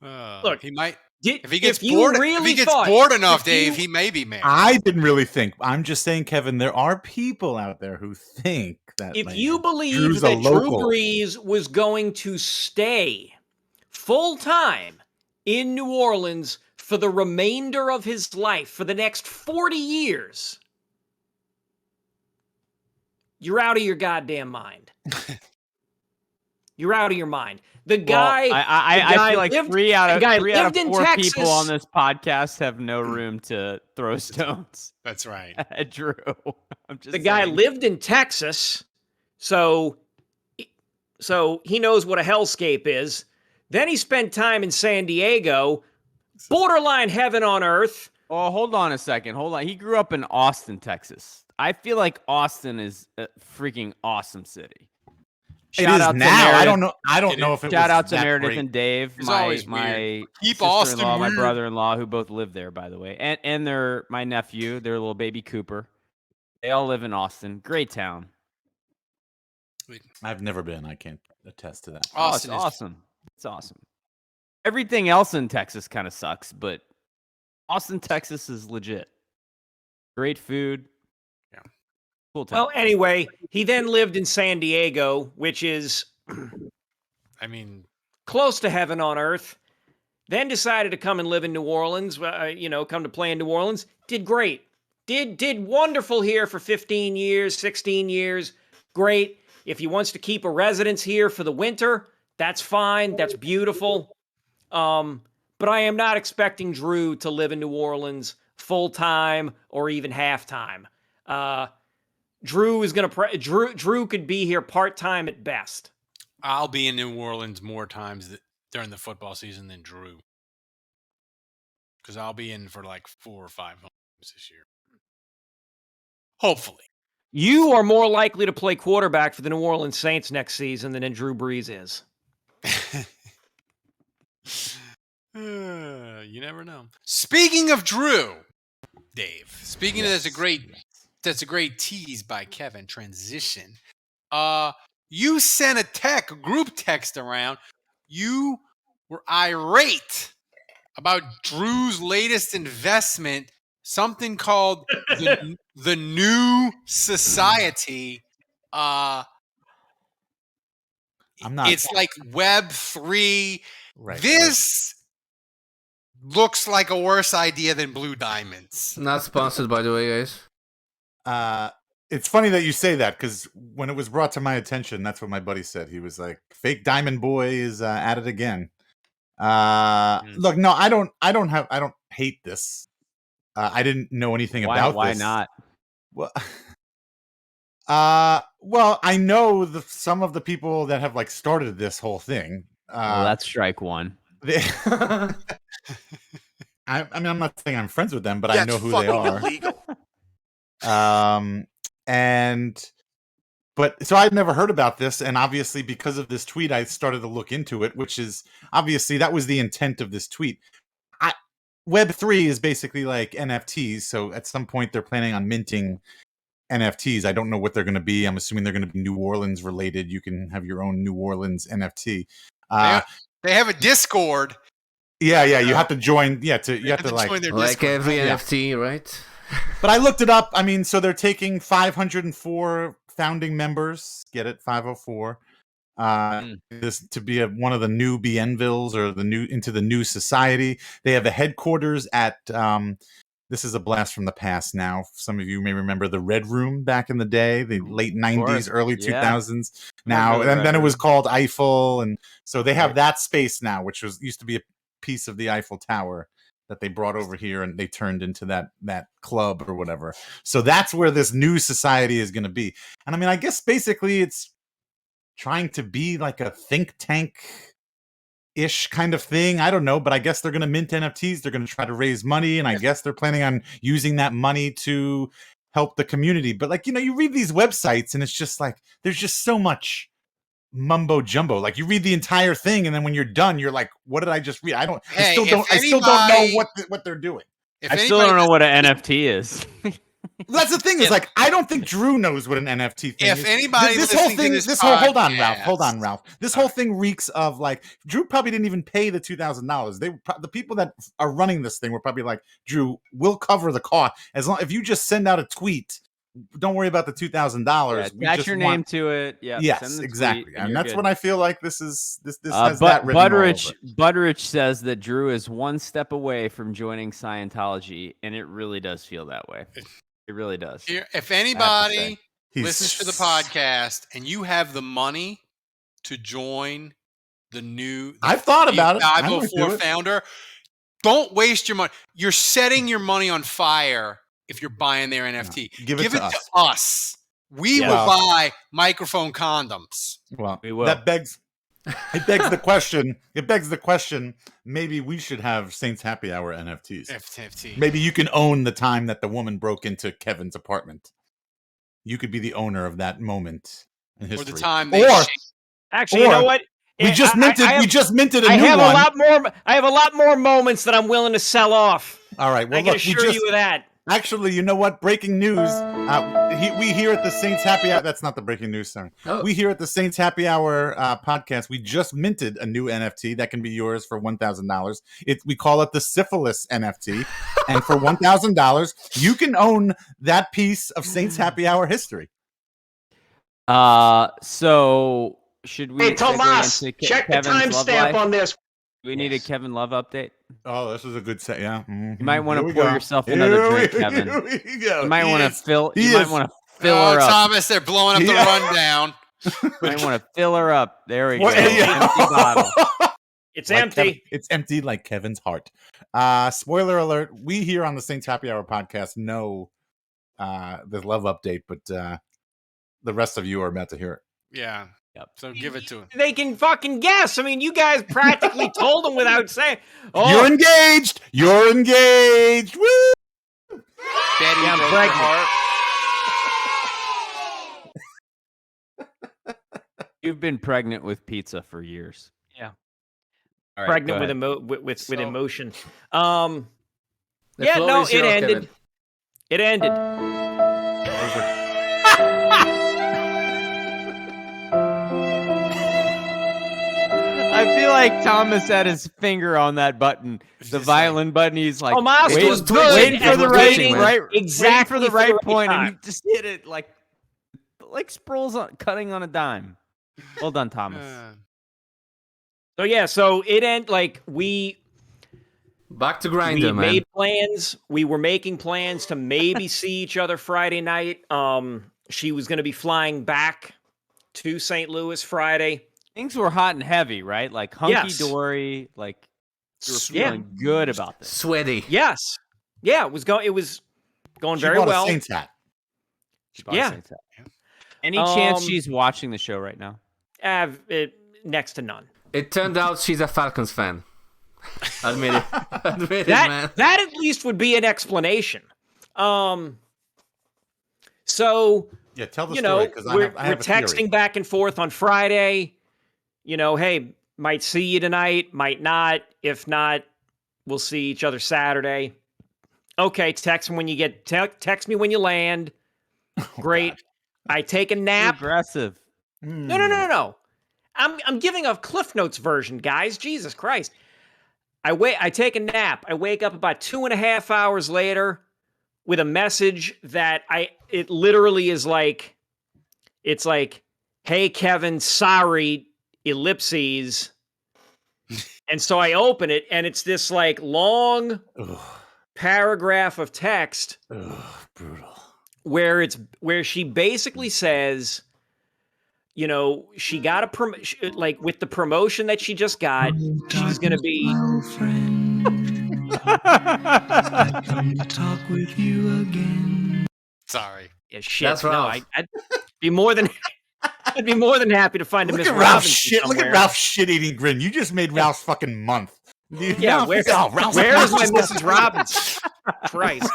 Look, he might. If he gets bored enough, Dave, he may be mayor. I didn't really think. I'm just saying, Kevin, there are people out there who think that if you believe that Drew Brees was going to stay full-time in New Orleans for the remainder of his life, for the next 40 years, you're out of your goddamn mind. You're out of your mind. The guy, I feel like three out of 4 people on this podcast have no room to throw stones. That's right. Drew. The guy lived in Texas, so he knows what a hellscape is. Then he spent time in San Diego, borderline heaven on earth. Oh, hold on a second. Hold on. He grew up in Austin, Texas. I feel like Austin is a freaking awesome city. Shout out now. I don't know. I don't know if it shout was out to that Meredith great. And Dave, my sister-in-law, my brother-in-law, who both live there, by the way, and they're my nephew, their little baby Cooper. They all live in Austin. Great town. I've never been. I can't attest to that. Austin is awesome. It's awesome. Everything else in Texas kind of sucks, but Austin, Texas is legit. Great food. Cool town. Well, anyway, he then lived in San Diego, which is, close to heaven on earth. Then decided to come and live in New Orleans. Come to play in New Orleans. Did great. Did wonderful here for 15 years, 16 years. Great. If he wants to keep a residence here for the winter, that's fine. That's beautiful. But I am not expecting Drew to live in New Orleans full time or even half time. Drew is Drew could be here part-time at best. I'll be in New Orleans more times during the football season than Drew. Because I'll be in for like 4 or 5 months this year. Hopefully. You are more likely to play quarterback for the New Orleans Saints next season than Drew Brees is. You never know. Speaking of Drew, Dave. Speaking of that's a great tease by Kevin. Transition. You sent a group text around. You were irate about Drew's latest investment, something called the New Society. I'm not. It's like Web3. Right. This looks like a worse idea than Blue Diamonds. Not sponsored, by the way, guys. It's funny that you say that because when it was brought to my attention, that's what my buddy said. He was like, "Fake Diamond Boy is at it again." Look, no, I don't hate this. I didn't know anything about this. Why not? Well, I know some of the people that have like started this whole thing. Well, that's strike one. I mean, I'm not saying I'm friends with them, but I know who they are. Illegal. But so I'd never heard about this, and obviously because of this tweet, I started to look into it, which is obviously that was the intent of this tweet. Web3 is basically like NFTs, so at some point they're planning on minting NFTs. I don't know what they're going to be. I'm assuming they're going to be New Orleans related. You can have your own New Orleans NFT. They have a Discord. Yeah. You have to join. Yeah, you have to join their like Discord. every NFT, right? But I looked it up. I mean, so they're taking 504 founding members. Get it? 504. This to be one of the new Bienvilles or into the new society. They have a headquarters at this is a blast from the past now. Some of you may remember the Red Room back in the day, the late 90s, early 2000s. Now, and then it was called Eiffel, and so they have that space now, which used to be a piece of the Eiffel Tower that they brought over here and they turned into that club or whatever. So that's where this new society is going to be. And I mean, I guess basically it's trying to be like a think tank ish kind of thing. I don't know, but I guess they're going to mint NFTs. They're going to try to raise money, and I guess they're planning on using that money to help the community. But like, you read these websites and it's just like there's just so much mumbo jumbo. Like you read the entire thing, and then when you're done, you're like, "What did I just read?" I still don't know what they're doing. I still don't know what an NFT is. That's the thing. Is like I don't think Drew knows what an NFT thing is. If anybody this whole thing, hold on, Ralph. This whole right. thing reeks of like Drew probably didn't even pay the $2,000. The people that are running this thing were probably like, Drew, we'll cover the cost as long if you just send out a tweet. Don't worry about the $2,000. Attach your name to it. Yeah. Yes, exactly. And that's good. what I feel like this has that written Butteridge says that Drew is one step away from joining Scientology, and it really does feel that way. It really does. If anybody listens to the podcast and you have the money to join I've thought about it. 504 founder, don't waste your money. You're setting your money on fire. If you're buying their NFT, give it to us. We will buy microphone condoms. Well, we will. It begs the question. It begs the question. Maybe we should have Saints Happy Hour NFTs. NFT. Maybe you can own the time that the woman broke into Kevin's apartment. You could be the owner of that moment in history. Or the time actually, you know what? We just minted a new one. I have a lot more moments that I'm willing to sell off. All right. Well, I can assure you of that. Actually, you know what? Breaking news. We here at the Saints Happy Hour. That's not the breaking news, sorry. Oh. We here at the Saints Happy Hour podcast, we just minted a new NFT that can be yours for $1,000. We call it the Syphilis NFT. And for $1,000, you can own that piece of Saints Happy Hour history. So should we... Hey, Tomas, check the timestamp on this. We need a Kevin Love update. Oh, this is a good set. Yeah, you might want to pour yourself another drink, Kevin. You might want to fill. You might want to fill her up. Thomas, they're blowing up the rundown. You might want to fill her up. There we go. Empty bottle. It's empty. It's empty like Kevin's heart. Spoiler alert: we here on the Saints Happy Hour podcast know the Love update, but the rest of you are about to hear it. Yeah. Yep. So give it to him. They can fucking guess. I mean, you guys practically told them without saying. Oh. You're engaged. You're engaged. Woo! Betty, I'm pregnant. You've been pregnant with pizza for years. Yeah. All right, pregnant with emotion. No, it ended. Kevin. It ended. I feel like Thomas had his finger on that button, the violin button. He's like, waiting for the right point, and he just hit it like Sproul's cutting on a dime. Well done, Thomas. So it ended like we back to grinder, man. Made plans. We were making plans to maybe see each other Friday night. She was going to be flying back to St. Louis Friday. Things were hot and heavy, right? Like hunky-dory, like you were feeling good about this. Sweaty. Yes. Yeah, it was going very well. Saints hat. Saints hat. Any chance she's watching the show right now? Next to none. It turned out she's a Falcons fan. Admit it. Admit it, man. That at least would be an explanation. So, yeah, tell the story because I have we're a theory. texting back and forth on Friday. Hey, might see you tonight, might not. If not, we'll see each other Saturday. Okay, text me when you get text me when you land. Great. God. I take a nap. Aggressive. No. I'm giving a Cliff Notes version, guys. Jesus Christ. I take a nap. I wake up about 2.5 hours later with a message that it literally is like, it's like, hey, Kevin, sorry, ellipses. And so I open it and it's this like long paragraph of text. Brutal. Where she basically says, she got like with the promotion that she just got, she's going to be. I come to talk with you again. Sorry. Yeah, shit. That's Ralph. I'd be more than happy to find a Miss Robinson somewhere. Look at Ralph's shit-eating grin. You just made Ralph's fucking month. Dude, yeah, where is my Mrs. Robinson? Christ.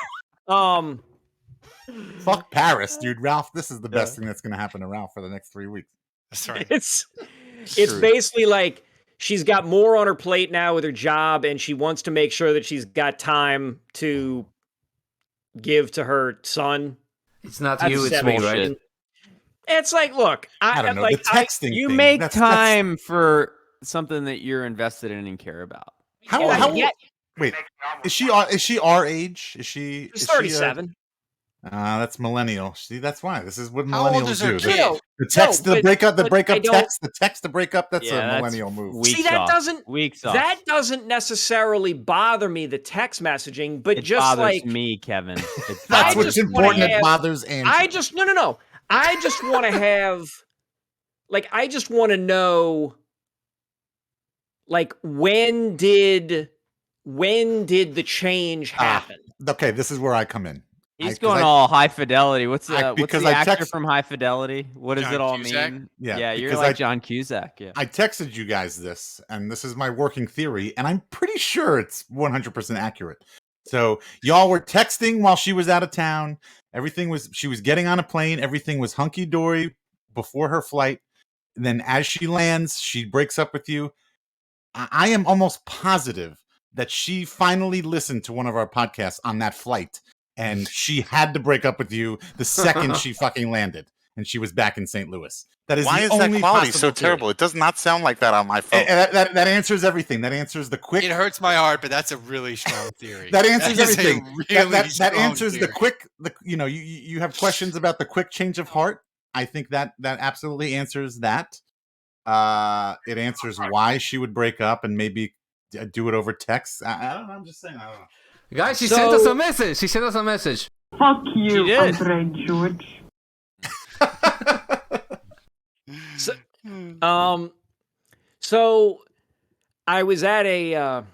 Fuck Paris, dude. Ralph, this is the best thing that's going to happen to Ralph for the next 3 weeks. That's right. It's basically like she's got more on her plate now with her job, and she wants to make sure that she's got time to give to her son. It's not you, it's me, right? It's like, look, I don't know. Like, the texting you thing, make time for something that you're invested in and care about. Wait, is she our age? She's 37. That's millennial. See, that's why. This is what How old millennials is her do. kid? The text, the breakup text, the text to break up. That's a that's millennial move. See, that doesn't necessarily bother me. The text messaging, but it just bothers like me, Kevin. That's what's important. It bothers Andrew. I just no. I just want to have, like, I just want to know, like, when did the change happen? Okay, this is where I come in. He's going all high fidelity. What's the actor from High Fidelity? What does it all mean? Yeah, you're like John Cusack. Yeah, I texted you guys this, and this is my working theory, and I'm pretty sure it's 100% accurate. So y'all were texting while she was out of town. She was getting on a plane. Everything was hunky dory before her flight. And then as she lands, she breaks up with you. I am almost positive that she finally listened to one of our podcasts on that flight. And she had to break up with you the second she fucking landed, and she was back in St. Louis. That is why is that quality so terrible? It does not sound like that on my phone. And that answers everything. That answers the quick. It hurts my heart, but that's a really strong theory. That answers everything. That answers theory. the quick. You have questions about the quick change of heart. I think that absolutely answers that. It answers why she would break up and maybe do it over text. I don't know. I'm just saying. I don't know. Guys, she sent us a message. She sent us a message. Fuck you, Andre George. So I was at a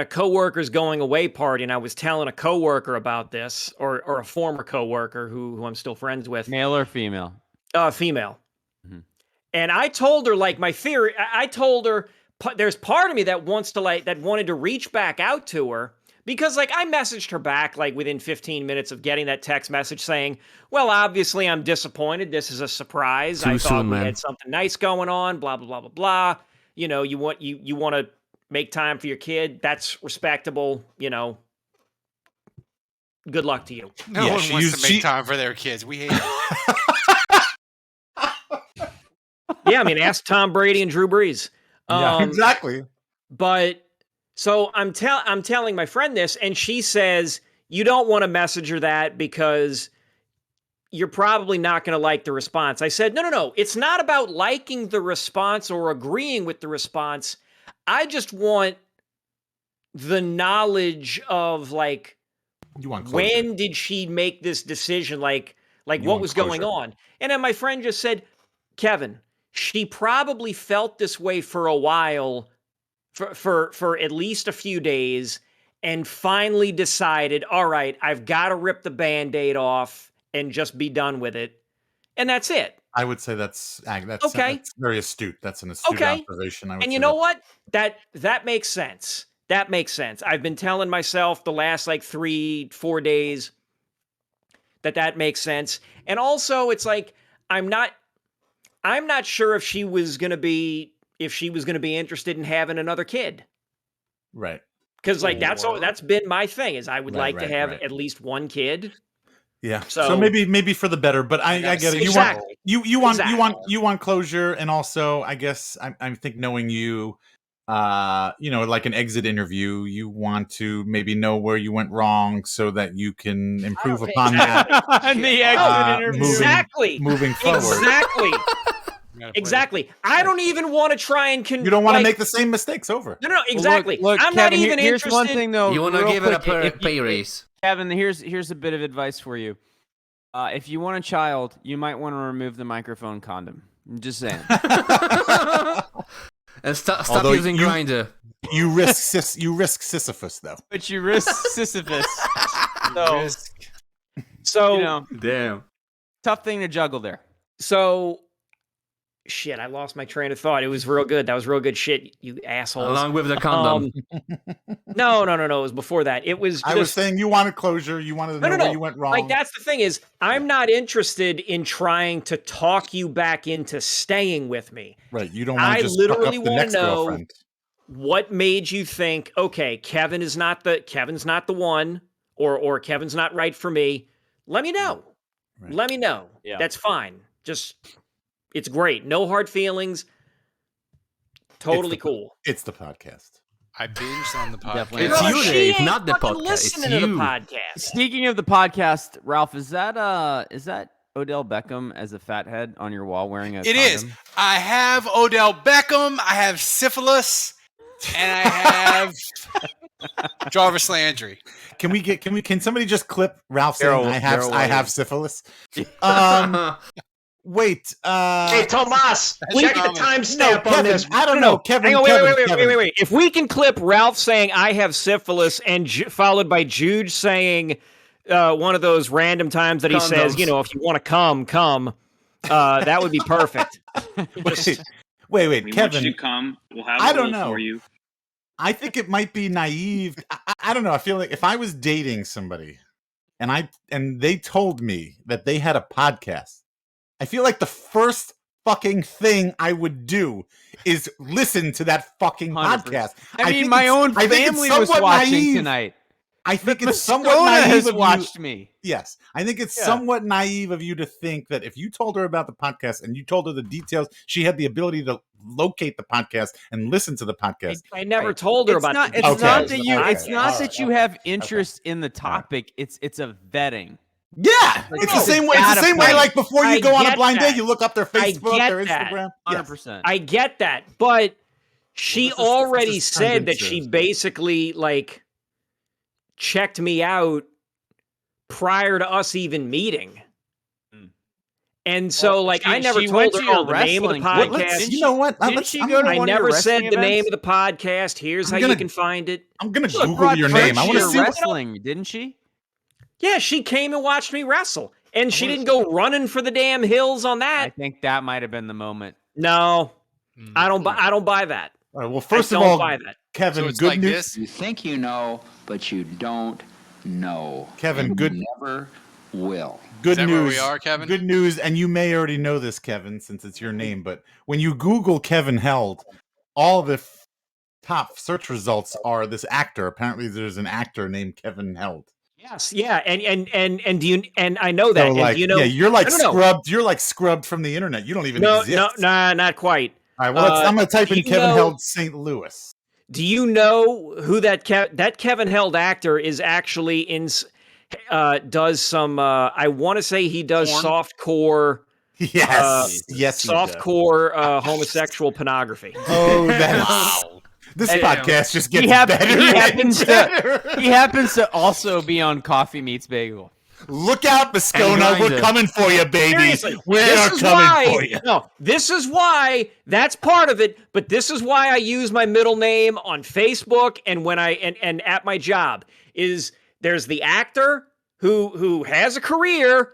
coworker's going away party, and I was telling a coworker about this, or a former coworker who I'm still friends with. Male or female? Female. Mm-hmm. And I told her, like, my theory. I told her there's part of me that wanted to reach back out to her. Because, like, I messaged her back, like, within 15 minutes of getting that text message saying, well, obviously, I'm disappointed. This is a surprise. I thought we had something nice going on, blah, blah, blah, blah, blah. You know, you want to make time for your kid. That's respectable, Good luck to you. No one wants to make time for their kids. We hate it. Yeah, I mean, ask Tom Brady and Drew Brees. Yeah, exactly. But... So I'm telling my friend this, and she says, you don't want to message her that because you're probably not going to like the response. I said, no. It's not about liking the response or agreeing with the response. I just want the knowledge of, like, when did she make this decision? Like what was going on? And then my friend just said, Kevin, she probably felt this way for a while, for at least a few days, and finally decided, all right, I've got to rip the Band-Aid off and just be done with it. And that's it. I would say that's okay. That's very astute. That's an astute observation. And you know what? That makes sense. That makes sense. I've been telling myself the last, like, 3-4 days that makes sense. And also, it's like I'm not sure if she was going to be interested in having another kid. Right. Because like that's been my thing is I would like to have at least one kid. Yeah. So maybe for the better, but I get it. Exactly. You want closure, and also I guess I think knowing you, like an exit interview, you want to maybe know where you went wrong so that you can improve upon that. The exit interview. Moving forward. Exactly. I don't even want to try and you don't want to make the same mistakes over. No, exactly. Look, I'm Kevin, not even here's interested. One thing though. You want to give it a pay raise. Kevin, here's a bit of advice for you. If you want a child, you might want to remove the microphone condom. I'm just saying. And stop using Grindr. You risk Sisyphus though. But you risk Sisyphus. So damn. Tough thing to juggle there. So shit, I lost my train of thought. It was real good. That was real good shit, you assholes. Along with the condom. No. It was before that. It was I was saying you wanted closure. You wanted to know where you went wrong. Like, that's the thing is, I'm not interested in trying to talk you back into staying with me. Right. You don't want to just literally fuck up the want next to know girlfriend. What made you think, okay, Kevin's not the one, or Kevin's not right for me. Let me know. Right. Let me know. Yeah. That's fine. It's great. No hard feelings. Totally cool. It's the podcast. I binged on the podcast. It's you, Dave, not the podcast. Listening to the podcast. Speaking of the podcast, Ralph, is that Odell Beckham as a fathead on your wall wearing a condom? It is. I have Odell Beckham. I have syphilis, and I have Jarvis Landry. Can somebody just clip Ralph saying I have syphilis? Wait. Hey, Tomas, check the timestamp on this. I don't know. Kevin, wait. If we can clip Ralph saying I have syphilis and followed by Jude saying one of those random times that he says, if you want to come, that would be perfect. Wait, we Kevin. Want you to come. We'll have I don't know. For you. I think it might be naive. I don't know. I feel like if I was dating somebody and they told me that they had a podcast, I feel like the first fucking thing I would do is listen to that fucking 100%. podcast. I mean, my own family was watching tonight. I think it's somewhat naive of watched me. Yes. I think it's somewhat naive of you to think that if you told her about the podcast and you told her the details, she had the ability to locate the podcast and listen to the podcast. I never told her about it. It's not that you have interest in the topic. It's a vetting. Yeah, it's the same way. It's the same way. Like before you go on a blind date, you look up their Facebook, their Instagram. 100%. I get that, but she already said that she basically checked me out prior to us even meeting. And so, I never told her the name of the podcast. You know what? I never said the name of the podcast. Here's how you can find it. I'm gonna Google your name. I want to see wrestling, didn't she? Yeah, she came and watched me wrestle, and she didn't go running for the damn hills on that. I think that might have been the moment. No, I don't buy that. All right, well, first of all, Kevin, so good news. You think you know, but you don't know. Kevin, and good. You never will. Good news. Where we are, Kevin? Good news, and you may already know this, Kevin, since it's your name. But when you Google Kevin Held, all the top search results are this actor. Apparently, there's an actor named Kevin Held. Yes, yeah, and do you? And I know that. So and do you know? Yeah, you're like scrubbed. You're like scrubbed from the internet. You don't even exist. No, not quite. All right, well, I'm gonna type in Kevin Held St. Louis. Do you know who that Kevin Held actor is? Actually, does some. I want to say he does softcore. Yes, softcore homosexual pornography. Oh, that's. Wow. This podcast just gets better. He happens to also be on Coffee Meets Bagel. Look out, Moscona. We're coming for you, baby. We're coming for you. No, this is why. That's part of it. But this is why I use my middle name on Facebook and when and at my job. Is there's the actor who has a career,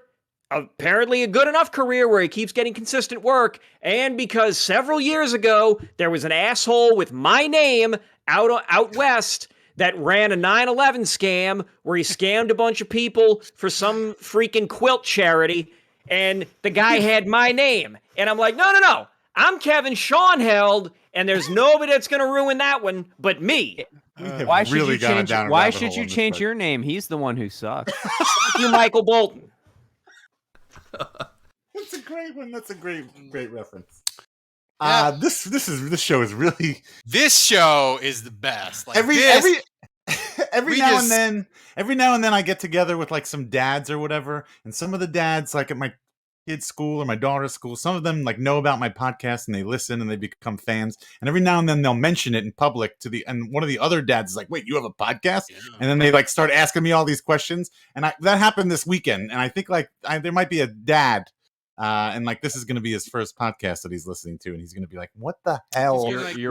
apparently a good enough career where he keeps getting consistent work, and because several years ago there was an asshole with my name out west that ran a 9/11 scam where he scammed a bunch of people for some freaking quilt charity, and the guy had my name. And I'm like, no. I'm Kevin. Sean held, and there's nobody that's going to ruin that one but me. Why should you change? Why should you change your name? He's the one who sucks. Thank you, Michael Bolton. That's a great one. That's a great reference. Yeah. This show is really. This show is the best. Like every now and then I get together with like some dads or whatever, and some of the dads like at my kid's school or my daughter's school, some of them like know about my podcast and they listen and they become fans. And every now and then they'll mention it in public and one of the other dads is like, "Wait, you have a podcast?" And then they like start asking me all these questions. And that happened this weekend. And I think there might be a dad. And like this is going to be his first podcast that he's listening to, and he's going to be like, "What the hell?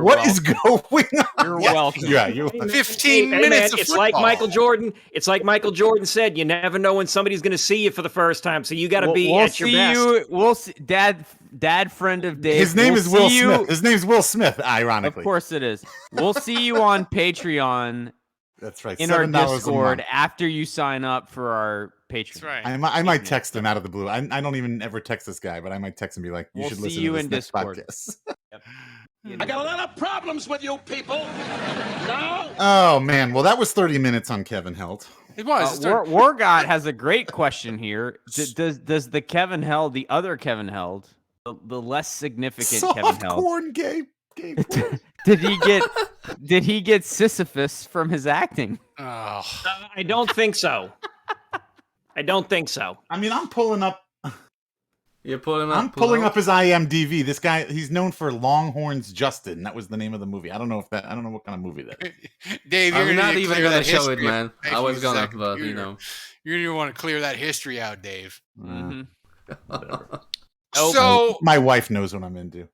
What is going on?" You're welcome. Yeah, you're welcome. 15 minutes. Man, of it's football. like Michael Jordan. It's like Michael Jordan said, you never know when somebody's going to see you for the first time, so you got to be at your best. We'll see. Dad, friend of Dave. His name is Will Smith. His name's Will Smith. Ironically, of course it is. We'll see you on Patreon. That's right. In our Discord after you sign up for our Patreon. That's right. I might text him out of the blue. I don't even ever text this guy, but I might text him and be like, "You should listen to this next podcast." Yep. I got a lot of problems with you people. No. Oh man, well that was 30 minutes on Kevin Held. It was. Wargot has a great question here. Does the Kevin Held, the other Kevin Held, the less significant Kevin Held, corn gay did he get Sisyphus from his acting? Oh. I don't think so. I don't think so. I mean, I'm pulling up. You're pulling up. I'm pulling up his IMDb. This guy, he's known for Longhorns Justin. That was the name of the movie. I don't know what kind of movie that is. Dave, you're not even gonna show it, history man. I was gonna, but you know, you're gonna want to clear that history out, Dave. Mm-hmm. Whatever. So my wife knows what I'm into.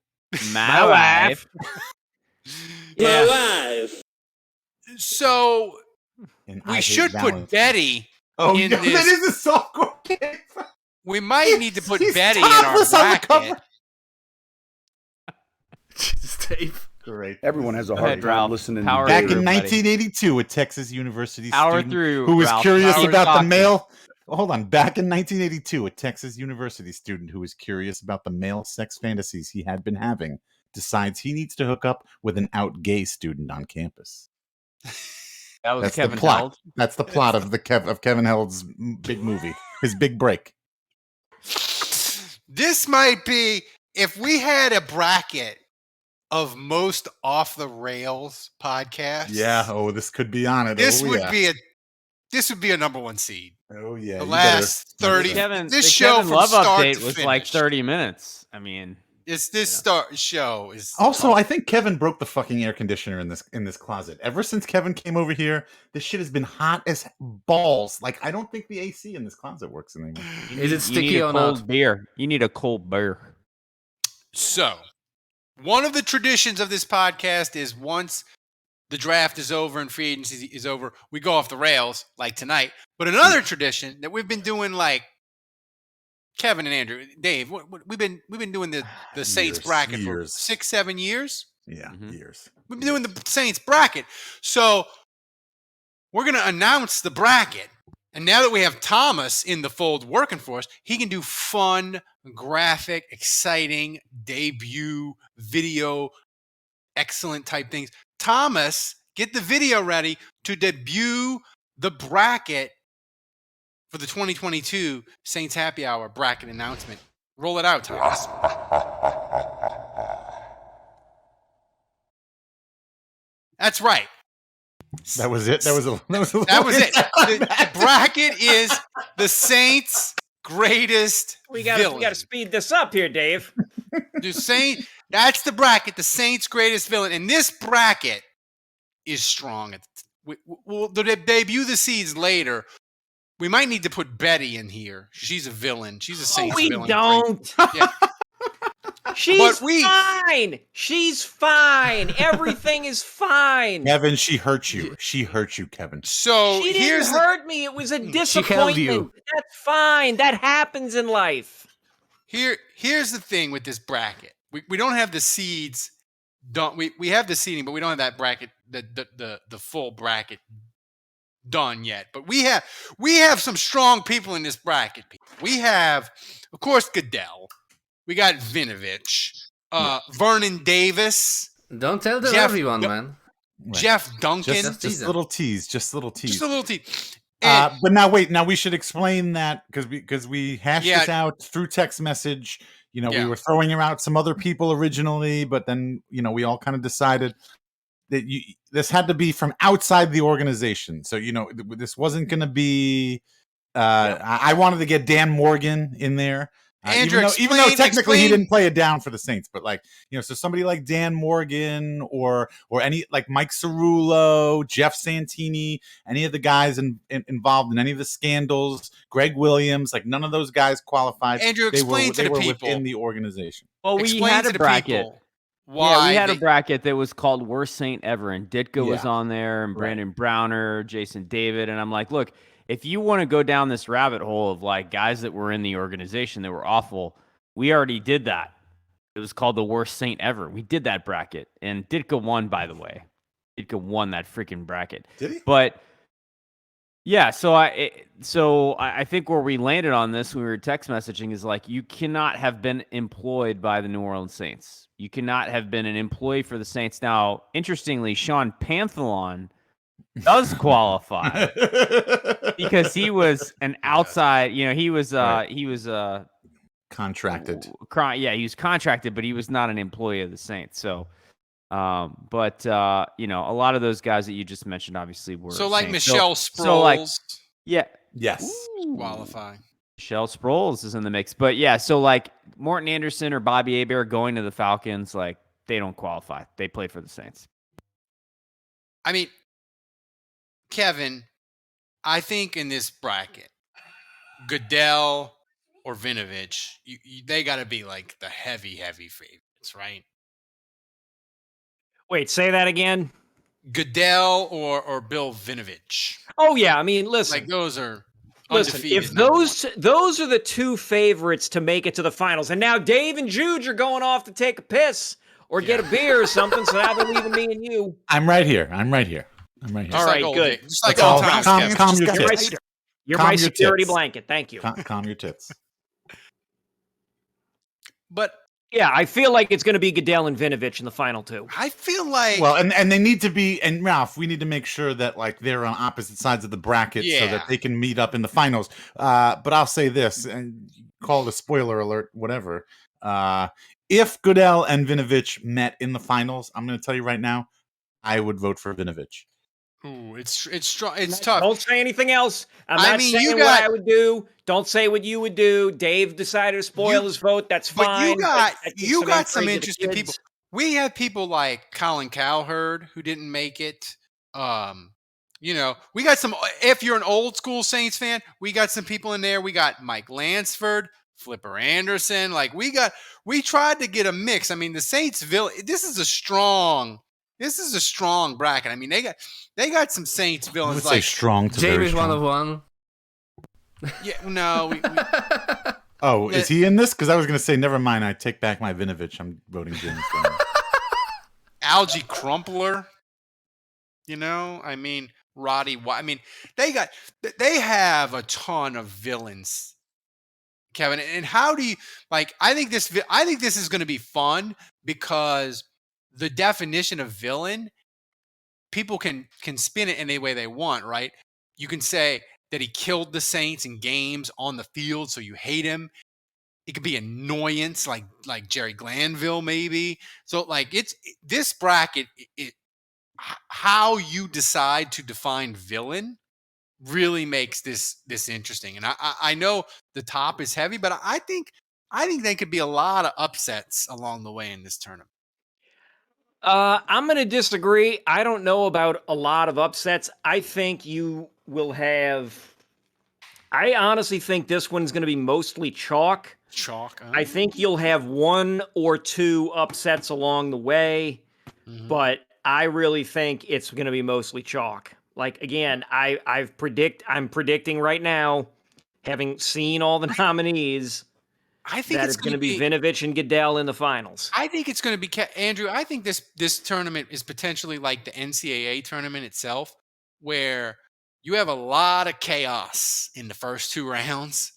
My wife. Yeah. My wife. So And we should put Betty in that this. is a softcore game. We might need to put He's Betty in our topless on the bracket. cover. Jesus, Dave. Great. Everyone has a Go hard ahead, time Ralph. listening. Power to Back through, in buddy. 1982, a Texas University Power student through, who was Ralph. curious Power about the talking. male. Hold on. Back in 1982, a Texas University student who was curious about the male sex fantasies he had been having decides he needs to hook up with an out gay student on campus. That was That's Kevin the plot. Held. That's the plot of Kevin Held's big movie, his big break. This might be, if we had a bracket of most off the rails podcasts. Yeah. Oh, this could be on it. This oh, would yeah. be a number one seed. Oh yeah. The you last better- 30. The This show Kevin from Love start update to was like finish. 30 minutes. I mean, show is Also, I think Kevin broke the fucking air conditioner in this closet. Ever since Kevin came over here, this shit has been hot as balls. Like, I don't think the AC in this closet works anymore. Is it you need sticky a or cold not? beer. You need a cold beer. So, one of the traditions of this podcast is once the draft is over and free agency is over, we go off the rails like tonight. But another tradition that we've been doing, like Kevin and Andrew, Dave, we've been doing the Saints bracket for 6-7 years. Yeah, years. We've been doing the Saints bracket. So we're going to announce the bracket. And now that we have Thomas in the fold working for us, he can do fun, graphic, exciting, debut, video, excellent type things. Thomas, get the video ready to debut the bracket for the 2022 Saints Happy Hour bracket announcement. Roll it out, Thomas. That's right. That was it. That was it. The bracket is the Saints' greatest We villain. got to speed this up here, Dave. That's the bracket, the Saints' greatest villain. And this bracket is strong. We'll debut the seeds later. We might need to put Betty in here. She's a villain. She's a Saints villain. We don't. Yeah. She's fine. She's fine. Everything is fine. Kevin, she hurt you. She hurt you, Kevin. So She didn't hurt me. It was a disappointment. That's fine. That happens in life. Here's the thing with this bracket. We don't have the seeds. We have the seeding, but we don't have that bracket the full bracket done yet. But we have some strong people in this bracket. We have, of course, Goodell. We got Vinovich, Vernon Davis. Don't tell them everyone, man. Jeff Duncan. Just little tease. Just a little tease. But now wait. Now we should explain that because we hashed this out through text message. We were throwing out some other people originally, but then we all kind of decided that this had to be from outside the organization. So this wasn't going to be. I wanted to get Dan Morgan in there. Andrew, even though technically he didn't play it down for the Saints, but so somebody like Dan Morgan or any like Mike Cerullo, Jeff Santini, any of the guys involved in any of the scandals, Greg Williams, like none of those guys qualified. Andrew, explain to the people within the organization. Well, we had a bracket. We had a bracket that was called Worst Saint Ever, and Ditka was on there, and Brandon Browner, Jason David, and I'm like, look. If you want to go down this rabbit hole of like guys that were in the organization that were awful, we already did that. It was called the Worst Saint Ever. We did that bracket, and Ditka won, by the way. Ditka won that freaking bracket. Did he? But yeah, so I think where we landed on this when we were text messaging is like you cannot have been employed by the New Orleans Saints. You cannot have been an employee for the Saints. Now, interestingly, Sean Panthelon does qualify because he was an outside, he was contracted. He was contracted, but he was not an employee of the Saints. So, a lot of those guys that you just mentioned obviously were like Saints. Michelle Sproles. Yes. Qualify. Michelle Sproles is in the mix, but so like Morton Anderson or Bobby Hebert going to the Falcons, like they don't qualify. They play for the Saints. I mean, Kevin, I think in this bracket, Goodell or Vinovich, they got to be like the heavy favorites, right? Wait, say that again. Goodell or Bill Vinovich. Oh yeah, I mean, listen, like those are. If those are the two favorites to make it to the finals, and now Dave and Juge are going off to take a piss or get a beer or something, so now they're leaving me and you. I'm right here. All right, good. Just like old times. Calm your tits. You're my security blanket. Thank you. Calm your tits. But yeah, I feel like it's going to be Goodell and Vinovich in the final two. I feel like and they need to be. And Ralph, we need to make sure that like they're on opposite sides of the bracket so that they can meet up in the finals. But I'll say this and call it a spoiler alert, whatever. If Goodell and Vinovich met in the finals, I'm going to tell you right now, I would vote for Vinovich. Ooh, it's strong. It's tough. Don't say anything else. I'm not saying what I would do. Don't say what you would do. Dave decided to spoil his vote. That's fine. But you got some interesting people. We have people like Colin Cowherd who didn't make it. We got some. If you're an old school Saints fan, we got some people in there. We got Mike Lansford, Flipper Anderson. Like we tried to get a mix. I mean, the Saintsville. This is a strong bracket. I mean, they got some Saints villains like strong. Jamie's one of one. Yeah, no. Is he in this? Because I was going to say, never mind. I take back my Vinovich. I'm voting James. Algie Crumpler. I mean, Roddy. I mean, they have a ton of villains, Kevin. And how do you like? I think this is going to be fun because the definition of villain, people can spin it any way they want, right? You can say that he killed the Saints in games on the field, so you hate him. It could be annoyance, like Jerry Glanville, maybe. So, like, this bracket. How you decide to define villain really makes this interesting. And I know the top is heavy, but I think there could be a lot of upsets along the way in this tournament. I'm going to disagree. I don't know about a lot of upsets. I think you will have. I honestly think this one's going to be mostly chalk. I think you'll have one or two upsets along the way, but I really think it's going to be mostly chalk. Like again, I'm predicting right now, having seen all the nominees. I think it's going to be Vinovich and Goodell in the finals. I think it's going to be Andrew. I think this tournament is potentially like the NCAA tournament itself, where you have a lot of chaos in the first 2 rounds,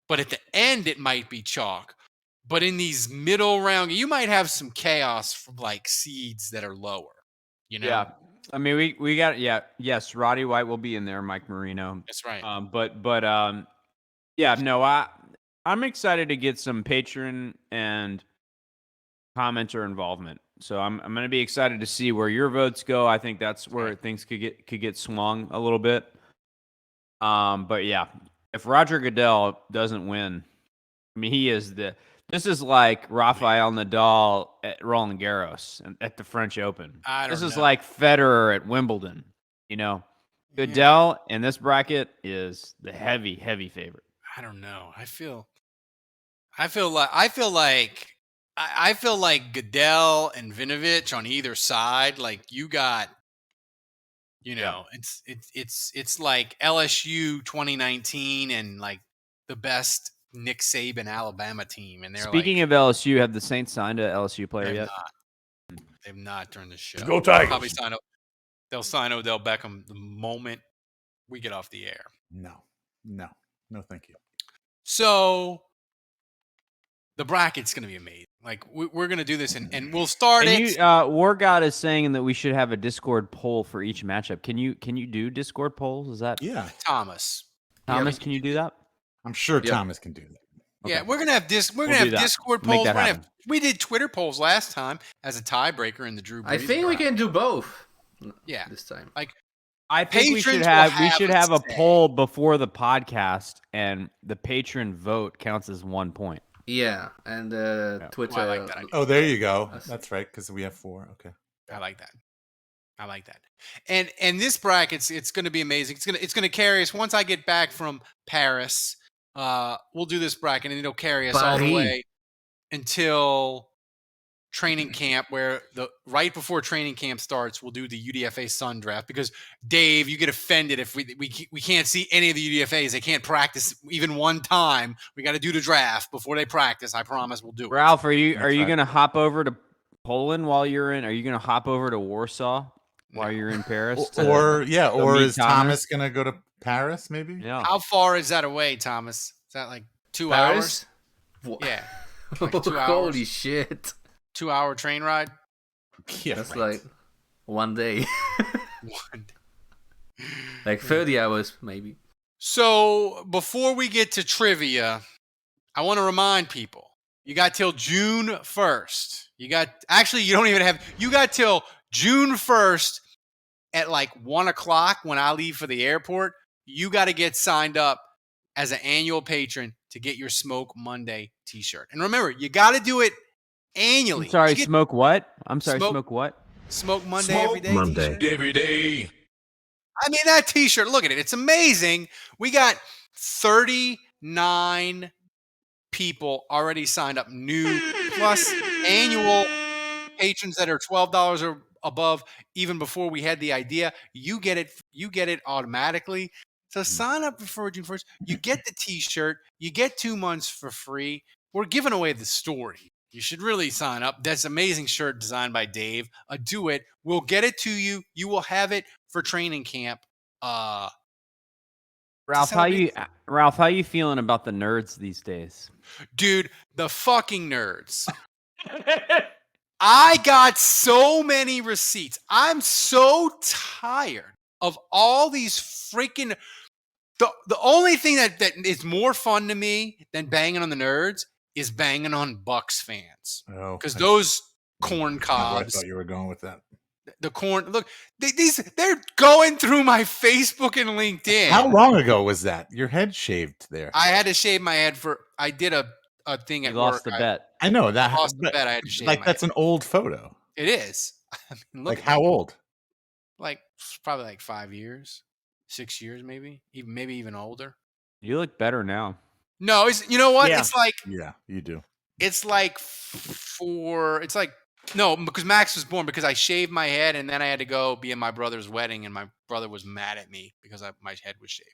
but at the end it might be chalk. But in these middle round, you might have some chaos from like seeds that are lower. You know? Yeah. I mean, we got yes. Roddy White will be in there. Mike Marino. That's right. Yeah. No, I'm excited to get some patron and commenter involvement. So I'm going to be excited to see where your votes go. I think that's where things could get swung a little bit. But yeah, if Roger Goodell doesn't win, I mean, this is like Rafael Nadal at Roland Garros at the French Open. This is like Federer at Wimbledon. You know, Goodell in this bracket is the heavy favorite. I don't know. I feel like Goodell and Vinovich on either side. Like you got, it's like LSU 2019 and like the best Nick Saban Alabama team. And they're speaking of LSU, have the Saints signed a LSU player yet? They've not during the show. Go Tigers! Probably they'll sign Odell Beckham the moment we get off the air. No, thank you. So the bracket's going to be amazing. Like we're going to do this and we'll start it. War God is saying that we should have a Discord poll for each matchup. Can you do Discord polls? Is that Thomas? Can you do that? I'm sure Thomas can do that. Okay. Yeah, we're gonna have Discord polls. We did Twitter polls last time as a tiebreaker in the Drew Brees. I think we can do both. Yeah, this time. Like I think we should have a poll before the podcast, and the patron vote counts as 1 point. Yeah, and Twitter. Oh, I like that. Oh, there you go. That's right, because we have 4. Okay, I like that. And this bracket, it's going to be amazing. It's going to carry us once I get back from Paris. We'll do this bracket, and it'll carry us all the way until training camp, where right before training camp starts, we'll do the UDFA Sun Draft, because Dave, you get offended if we can't see any of the UDFAs. They can't practice even one time. We got to do the draft before they practice. I promise we'll do it. Ralph, are you going to hop over to Poland while you're in? Are you going to hop over to Warsaw while you're in Paris? Or is Thomas going to go to Paris maybe? Yeah. How far is that away, Thomas? Is that like 2 Paris? hours? Yeah. Like 2 hours. Holy shit. 2-hour train ride? Yeah, that's like 1 day. Like 30 hours, maybe. So before we get to trivia, I want to remind people, you got till June 1st. You got till June 1st at like 1 o'clock when I leave for the airport. You got to get signed up as an annual patron to get your Smoke Monday t-shirt. And remember, you got to do it annually. I'm sorry, smoke what? I'm sorry, smoke what? Smoke Monday every day. Monday every day. I mean, that t-shirt, look at it. It's amazing. We got 39 people already signed up, new plus annual patrons that are $12 or above. Even before we had the idea, you get it automatically. So sign up before June 1st. You get the t-shirt. You get 2 months for free. We're giving away the story. You should really sign up. That's an amazing shirt designed by Dave. Do it. We'll get it to you. You will have it for training camp. Ralph, how you feeling about the nerds these days? Dude, the fucking nerds. I got so many receipts. I'm so tired of all these freaking... The only thing that is more fun to me than banging on the nerds is banging on Bucs fans. Because those corn cobs... I thought you were going with that. The corn... Look, they're going through my Facebook and LinkedIn. How long ago was that? Your head shaved there. I had to shave my head I did a thing at work. You lost the bet. I know that. I lost the bet. I had to shave like, that's head. An old photo. It is. I mean, look, like, how old? Like, probably like 5 years. 6 years, maybe even older. You look better now. No, you know what? Yeah. It's like, yeah, you do. It's like no, because Max was born because I shaved my head and then I had to go be in my brother's wedding and my brother was mad at me because my head was shaved.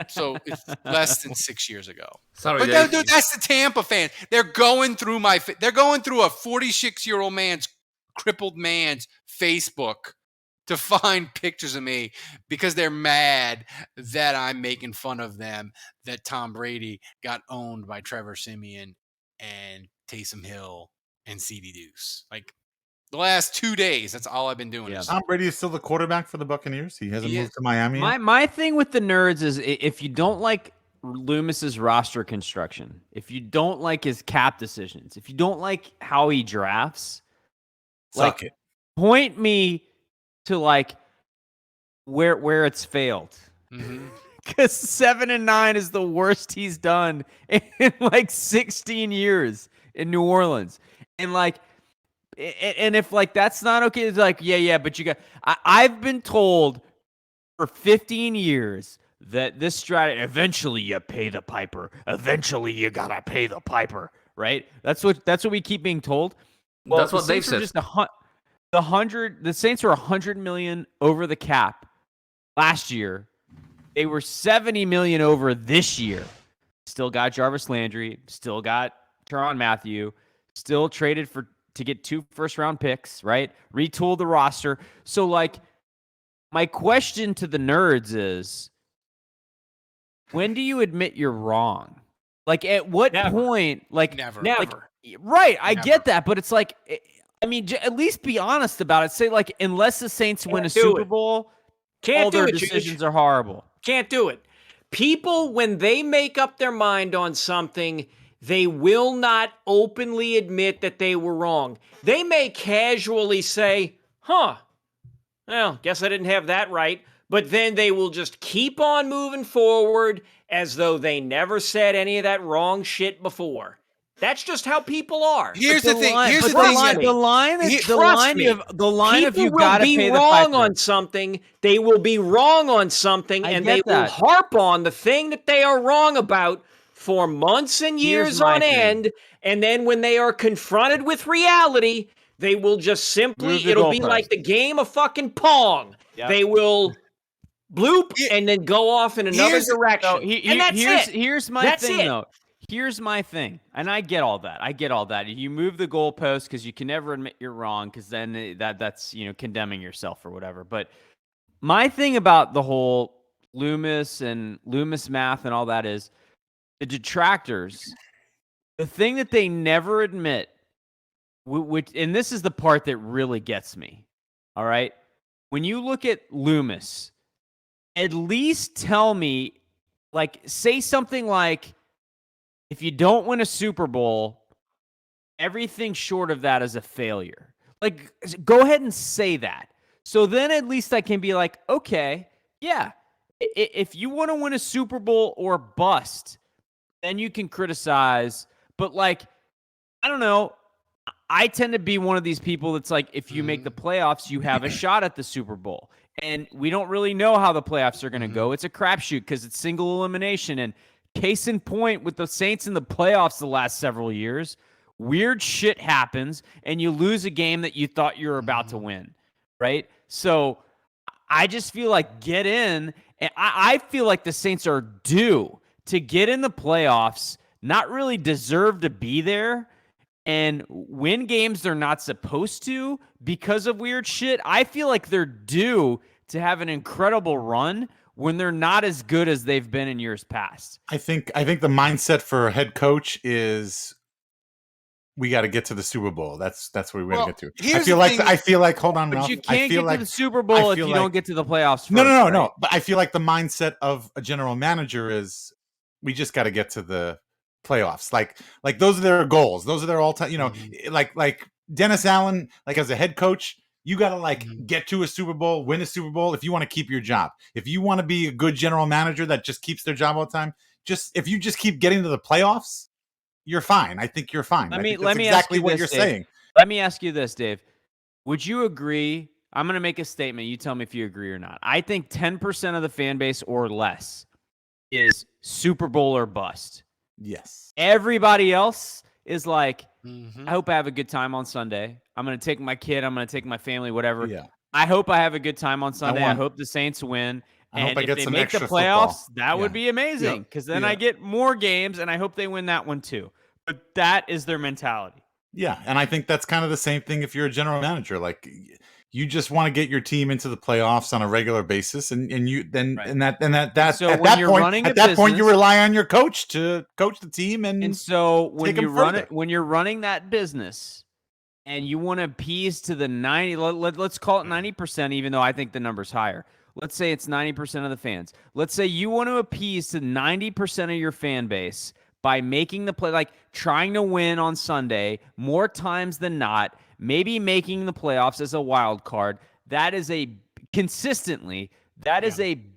So it's less than 6 years ago. Sorry, But Dave. dude, that's the Tampa fans. They're going through they're going through a 46-year-old crippled man's Facebook to find pictures of me because they're mad that I'm making fun of them, that Tom Brady got owned by Trevor Siemian and Taysom Hill and CD Deuce. Like the last 2 days, that's all I've been doing. Tom Brady is still the quarterback for the Buccaneers. He hasn't moved to Miami yet? My thing with the nerds is if you don't like Loomis's roster construction, if you don't like his cap decisions, if you don't like how he drafts, Suck it. Point me to like where it's failed. Because 7-9 is the worst he's done in like 16 years in New Orleans. And like, and if like that's not okay, it's like, yeah, but you got, I've been told for 15 years that this strategy, eventually you pay the piper. Eventually you gotta pay the piper, right? That's what we keep being told. Well, that's what Dave said. The Saints were $100 million over the cap last year. They were $70 million over this year. Still got Jarvis Landry. Still got Tyrann Mathieu. Still traded to get 2 first-round picks, right? Retooled the roster. So, like, my question to the nerds is, when do you admit you're wrong? Like, at what point? Like, never. Like, right, I get that, but it's like, I mean, at least be honest about it. Say, like, unless the Saints win a Super Bowl, all their decisions are horrible. Can't do it. People, when they make up their mind on something, they will not openly admit that they were wrong. They may casually say, well, guess I didn't have that right. But then they will just keep on moving forward as though they never said any of that wrong shit before. That's just how people are. Here's the thing. The line of you gotta pay the piper. People will be wrong on something. They will be wrong on something, and they will harp on the thing that they are wrong about for months and years on end. And then when they are confronted with reality, they will just simply, it'll be like the game of fucking Pong. Yep. They will bloop and then go off in another direction. And that's it. Here's my thing, though. Here's my thing, and I get all that. You move the goalpost because you can never admit you're wrong, because then that's condemning yourself or whatever. But my thing about the whole Loomis and Loomis math and all that is the detractors. The thing that they never admit, and this is the part that really gets me. All right, when you look at Loomis, at least tell me, like, say something like, if you don't win a Super Bowl, everything short of that is a failure. Like, go ahead and say that. So then at least I can be like, okay, yeah, if you want to win a Super Bowl or bust, then you can criticize. But, like, I don't know. I tend to be one of these people that's like, if you make the playoffs, you have a shot at the Super Bowl. And we don't really know how the playoffs are going to go. It's a crapshoot because it's single elimination. And case in point, with the Saints in the playoffs the last several years, weird shit happens, and you lose a game that you thought you were about to win, right? So I just feel like get in, and I feel like the Saints are due to get in the playoffs, not really deserve to be there, and win games they're not supposed to because of weird shit. I feel like they're due to have an incredible run when they're not as good as they've been in years past. I think the mindset for a head coach is we got to get to the Super Bowl. That's where we're going to get to. I feel like hold on, but Ralph. You can't get to the Super Bowl if you don't get to the playoffs first. No. But I feel like the mindset of a general manager is we just got to get to the playoffs. Like those are their goals. Those are their all time. Like Dennis Allen, like as a head coach, you got to get to a Super Bowl, win a Super Bowl if you want to keep your job. If you want to be a good general manager that just keeps their job all the time, if you just keep getting to the playoffs, you're fine. I think you're fine. Let me exactly ask what you you're this, saying. Let me ask you this, Dave. Would you agree? I'm going to make a statement. You tell me if you agree or not. I think 10% of the fan base or less is Super Bowl or bust. Yes. Everybody else is like, I hope I have a good time on Sunday. I'm going to take my kid. I'm going to take my family, whatever. Yeah. I hope I have a good time on Sunday. I hope the Saints win. I hope I if get they some make the extra playoffs, football. that would be amazing because then I get more games, and I hope they win that one too. But that is their mentality. Yeah, and I think that's kind of the same thing if you're a general manager. Like, you just want to get your team into the playoffs on a regular basis, and you then Right. and that So at when that you're point running at a that point you business- rely on your coach to coach the team And so when take 'em you run further. it, when you're running that business, and you want to appease to the 90, let's call it 90%, even though I think the number's higher. Let's say it's 90% of the fans. Let's say you want to appease to 90% of your fan base by making the play, like trying to win on Sunday more times than not, maybe making the playoffs as a wild card. That is a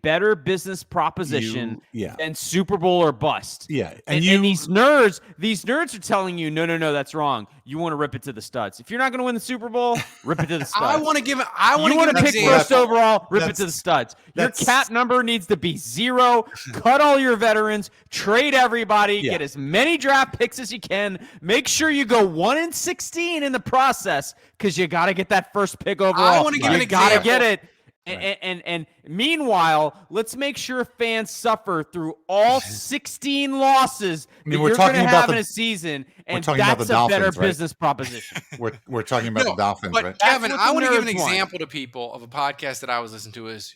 better business proposition than Super Bowl or bust. Yeah, and these nerds are telling you, no, that's wrong. You want to rip it to the studs. If you're not going to win the Super Bowl, rip it to the studs. I want to give it. You want to pick first overall, rip it to the studs. Your cap number needs to be 0. Cut all your veterans, trade everybody, get as many draft picks as you can. Make sure you go 1-16 in the process because you got to get that first pick overall. I want to give an example. You got to get it. And meanwhile, let's make sure fans suffer through all 16 losses that you're going to have in a season, and that's a better business proposition. We're talking about the Dolphins, but right? Kevin, I want to give an nerds example to people of a podcast that I was listening to. Is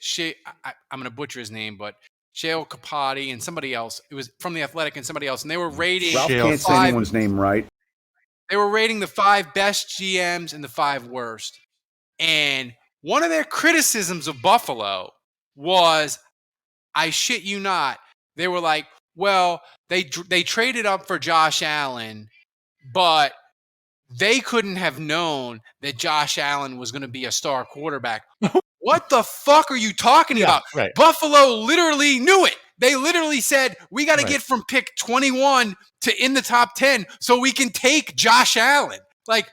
I'm going to butcher his name, but Shale Kapati and somebody else. It was from The Athletic and somebody else, and they were rating. Ralph can't say anyone's name right. They were rating the 5 best GMs and the 5 worst, and one of their criticisms of Buffalo was, I shit you not, they were like, well, they traded up for Josh Allen, but they couldn't have known that Josh Allen was going to be a star quarterback. What the fuck are you talking about? Right. Buffalo literally knew it. They literally said, we got to get from pick 21 to in the top 10 so we can take Josh Allen. Like,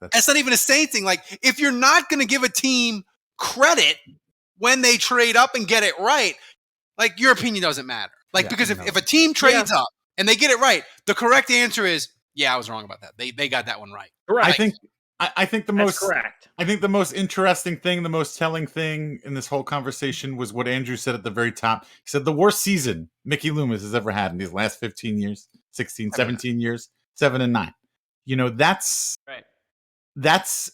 that's not even a Saints thing. Like, if you're not going to give a team credit when they trade up and get it right, like, your opinion doesn't matter. Like, because if a team trades up and they get it right, the correct answer is, I was wrong about that. They got that one right. Correct. I think the That's correct. I think the most interesting thing, the most telling thing in this whole conversation was what Andrew said at the very top. He said the worst season Mickey Loomis has ever had in these last 15 years, 16, 17 years, 7-9. You know, that's right. That's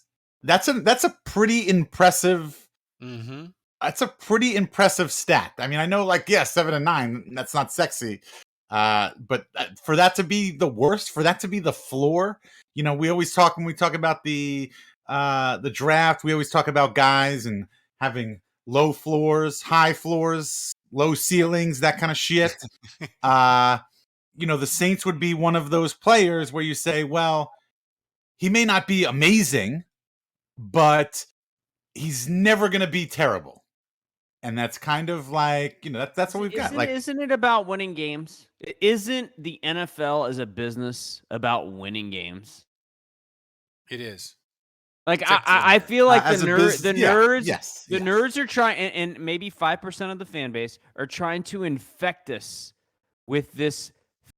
a pretty impressive. Mm-hmm. That's a pretty impressive stat. I mean, I know, 7-9. That's not sexy, but for that to be the worst, for that to be the floor. You know, we always talk when we talk about the draft. We always talk about guys and having low floors, high floors, low ceilings, that kind of shit. You know, the Saints would be one of those players where you say, well, he may not be amazing, but he's never going to be terrible. And that's kind of like, you know, that's what we've got. Isn't it about winning games? Isn't the NFL as a business about winning games? It is. Like, I feel like the nerds are trying, and maybe 5% of the fan base are trying to infect us with this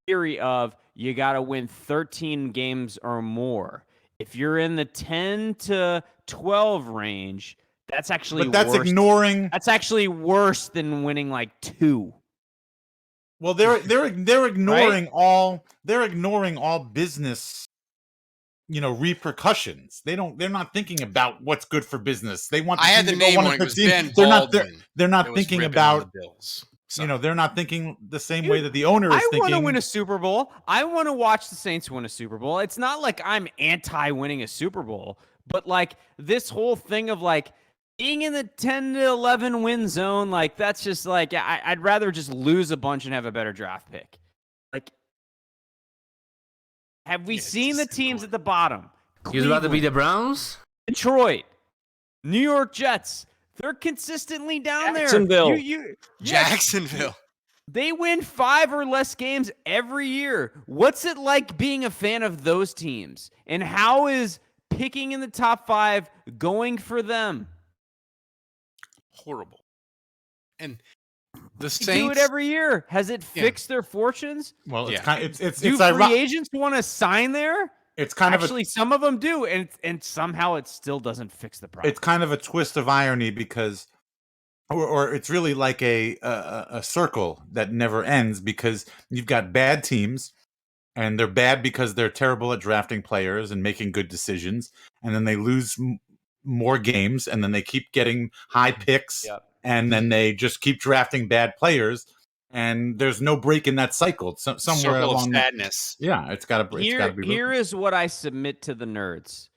theory of you got to win 13 games or more. If you're in the 10 to 12 range, that's actually that's worse. ignoring. That's actually worse than winning 2. Well, they're ignoring right? all business, you know, repercussions. They're not thinking about what's good for business. They want. I had the name when it was Ben Baldwin. They're not thinking about the Bills. So. You know, they're not thinking the same way that the owner is thinking. I want to win a Super Bowl. I want to watch the Saints win a Super Bowl. It's not like I'm anti-winning a Super Bowl, but this whole thing of being in the 10 to 11 win zone, that's just I'd rather just lose a bunch and have a better draft pick. Have we seen the teams at the bottom? You'd rather be the Browns? Detroit, New York Jets. They're consistently down Jacksonville. there. Jacksonville. They win 5 or less games every year. What's it like being a fan of those teams? And how is picking in the top 5 going for them? Horrible. And the Saints Saints do it every year. Has it fixed their fortunes? Well, it's do free agents want to sign there? It's kind actually some of them do, and somehow it still doesn't fix the problem. It's kind of a twist of irony because or it's really like a circle that never ends, because you've got bad teams, and they're bad because they're terrible at drafting players and making good decisions, and then they lose more games, and then they keep getting high picks, and then they just keep drafting bad players, and there's no break in that cycle. Somewhere Circle along of sadness. it's got to be broken. Here is what I submit to the nerds.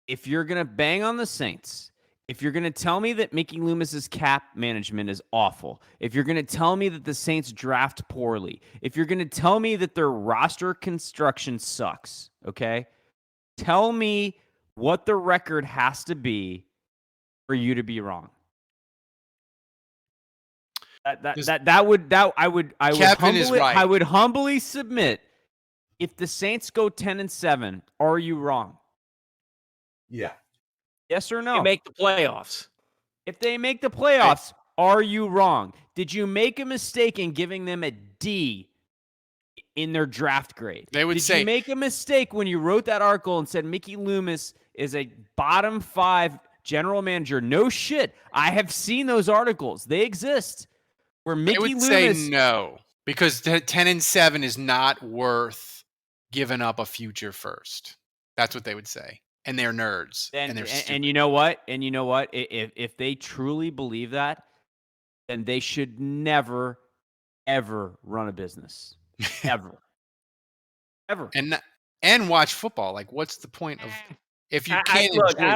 If you're going to bang on the Saints, if you're going to tell me that Mickey Loomis's cap management is awful, if you're going to tell me that the Saints draft poorly, if you're going to tell me that their roster construction sucks, okay? Tell me what the record has to be for you to be wrong. I would humbly submit, if the Saints go 10-7, are you wrong? Yeah. Yes or no? They make the playoffs. If they make the playoffs, are you wrong? Did you make a mistake in giving them a D in their draft grade? Did you make a mistake when you wrote that article and said Mickey Loomis is a bottom 5 general manager? No shit. I have seen those articles. They exist. Where Mickey Loomis say no, because 10-7 is not worth giving up a future first. That's what they would say. And they're nerds. And you know what? If they truly believe that, then they should never, ever run a business. Ever. Ever. And watch football. Like, what's the point of if you can't I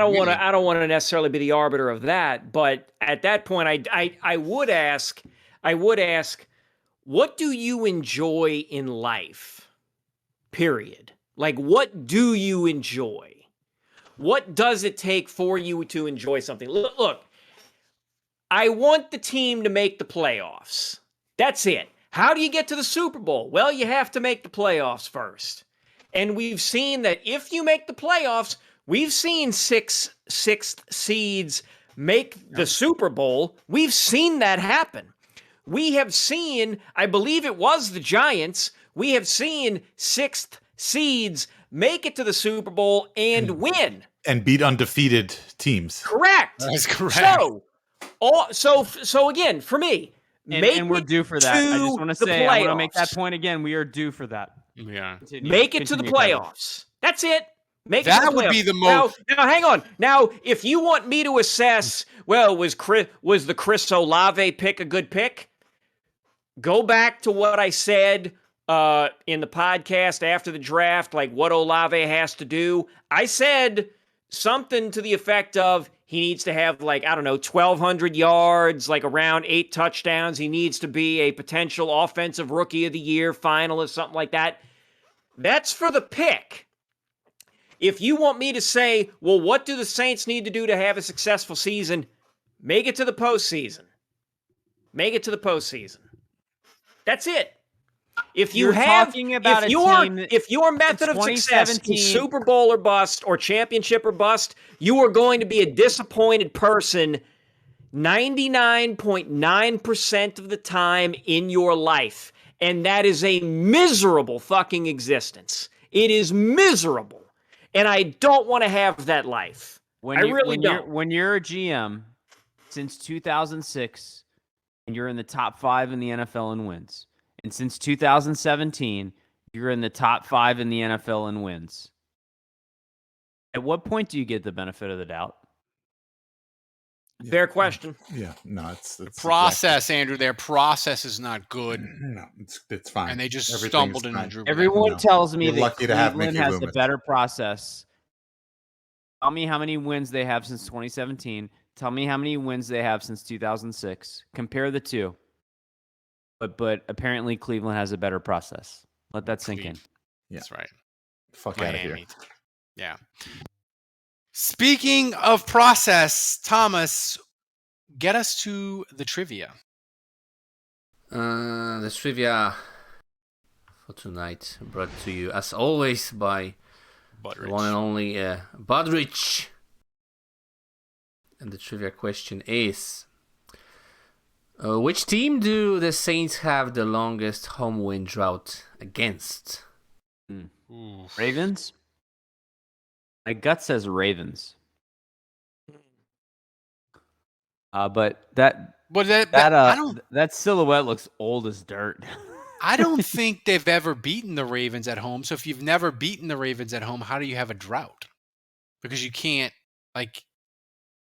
don't want to necessarily be the arbiter of that, but at that point I would ask, what do you enjoy in life? Period. Like, what do you enjoy? What does it take for you to enjoy something? Look, I want the team to make the playoffs. That's it. How do you get to the Super Bowl? Well, you have to make the playoffs first. And we've seen that if you make the playoffs, we've seen sixth seeds make the Super Bowl. We've seen that happen. We have seen, I believe it was the Giants, we have seen sixth seeds make it to the Super Bowl and win. And beat undefeated teams. Correct. That's correct. So again, for me, and we're due for that. I just want to say, I want to make that point again. We are due for that. Yeah. Make it to the playoffs. That's it. That would be the most. Now, hang on. Now, if you want me to assess, well, was the Chris Olave pick a good pick? Go back to what I said in the podcast after the draft, like what Olave has to do. I said something to the effect of he needs to have 1,200 yards, around 8 touchdowns. He needs to be a potential offensive rookie of the year finalist, something like that. That's for the pick. If you want me to say, well, what do the Saints need to do to have a successful season? Make it to the postseason. Make it to the postseason. That's it. If you if your method of success is Super Bowl or bust or championship or bust, you are going to be a disappointed person 99.9% of the time in your life. And that is a miserable fucking existence. It is miserable. And I don't want to have that life. I really don't. When you're a GM since 2006 and you're in the top 5 in the NFL in wins, and since 2017, you're in the top 5 in the NFL in wins. At what point do you get the benefit of the doubt? Fair question. Yeah, no, it's the process, Andrew. Their process is not good. No, it's fine. And they just stumbled into Drew. Everyone tells me that Cleveland has a better process. Tell me how many wins they have since 2017. Tell me how many wins they have since 2006. Compare the two. But apparently Cleveland has a better process. Let that sink in. Yeah. That's right. Fuck out of here. Yeah. Speaking of process, Thomas, get us to the trivia. The trivia for tonight brought to you, as always, by the one and only Budrich. And the trivia question is, which team do the Saints have the longest home win drought against? Ravens? My gut says Ravens. But that But I don't. That silhouette looks old as dirt. I don't think they've ever beaten the Ravens at home. So if you've never beaten the Ravens at home, how do you have a drought? Because you can't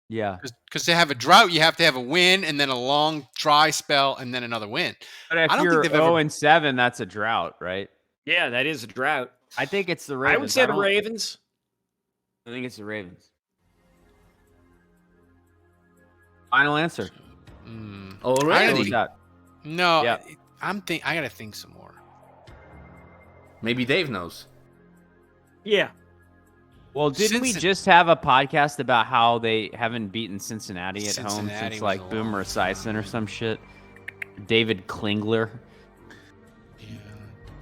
because to have a drought, you have to have a win and then a long dry spell and then another win. But if you're 0-7, that's a drought, right? Yeah, that is a drought. I think it's the Ravens. I would say the Ravens. I think it's the Ravens. Final answer. Already? No, yeah. I gotta think some more. Maybe Dave knows. Yeah. Well, didn't we just have a podcast about how they haven't beaten Cincinnati at home since like Boomer Esiason or some shit? David Klingler. Yeah.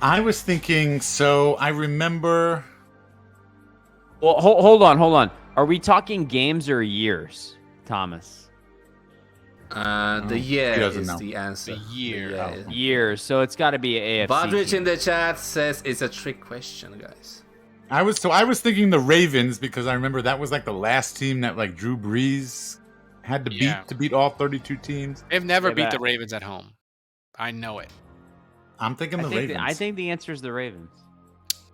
I was thinking. So I remember. Well, hold on. Are we talking games or years, Thomas? The year is the answer. The year. Years. So it's got to be AFC. Badrich in the chat says it's a trick question, guys. I was thinking the Ravens because I remember that was like the last team that like Drew Brees had to beat all 32 teams. They've never beat the Ravens at home. I know it. I'm thinking the Ravens. I think the answer is the Ravens.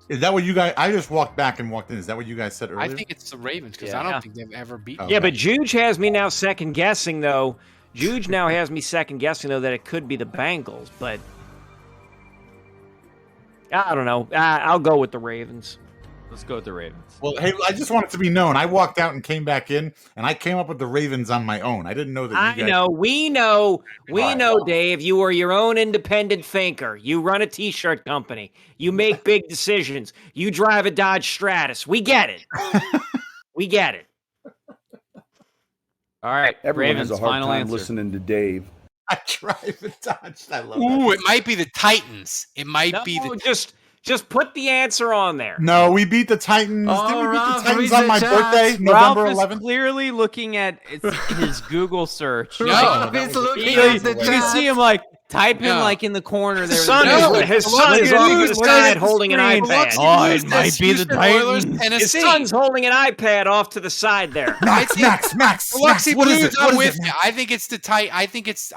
Is that what you guys? I just walked back and walked in. Is that what you guys said earlier? I think it's the Ravens because I don't think they've ever beaten. Yeah, but Juge has me now second guessing though. Juge now has me second guessing though that it could be the Bengals, but I don't know. I'll go with the Ravens. Let's go with the Ravens. Well, hey, I just want it to be known. I walked out and came back in, and I came up with the Ravens on my own. I didn't know that you guys... I know. We know, Dave. You are your own independent thinker. You run a T-shirt company. You make big decisions. You drive a Dodge Stratus. We get it. We get it. All right. Everyone Ravens, has a hard final time answer. listening to Dave. I drive a Dodge. I love that. It might be the Titans. It might be the... Just put the answer on there. No, we beat the Titans. Didn't we beat the Titans on my birthday, November 11th? Ralph is clearly looking at his Google search. Ralph is looking at the chat. You see him like type in like in the corner there. His son is on the side holding an iPad. Oh, it might be the Titans. His son's holding an iPad off to the side there. Max. Biloxi What is Blues, it? I'm with you. I think it's the I think it's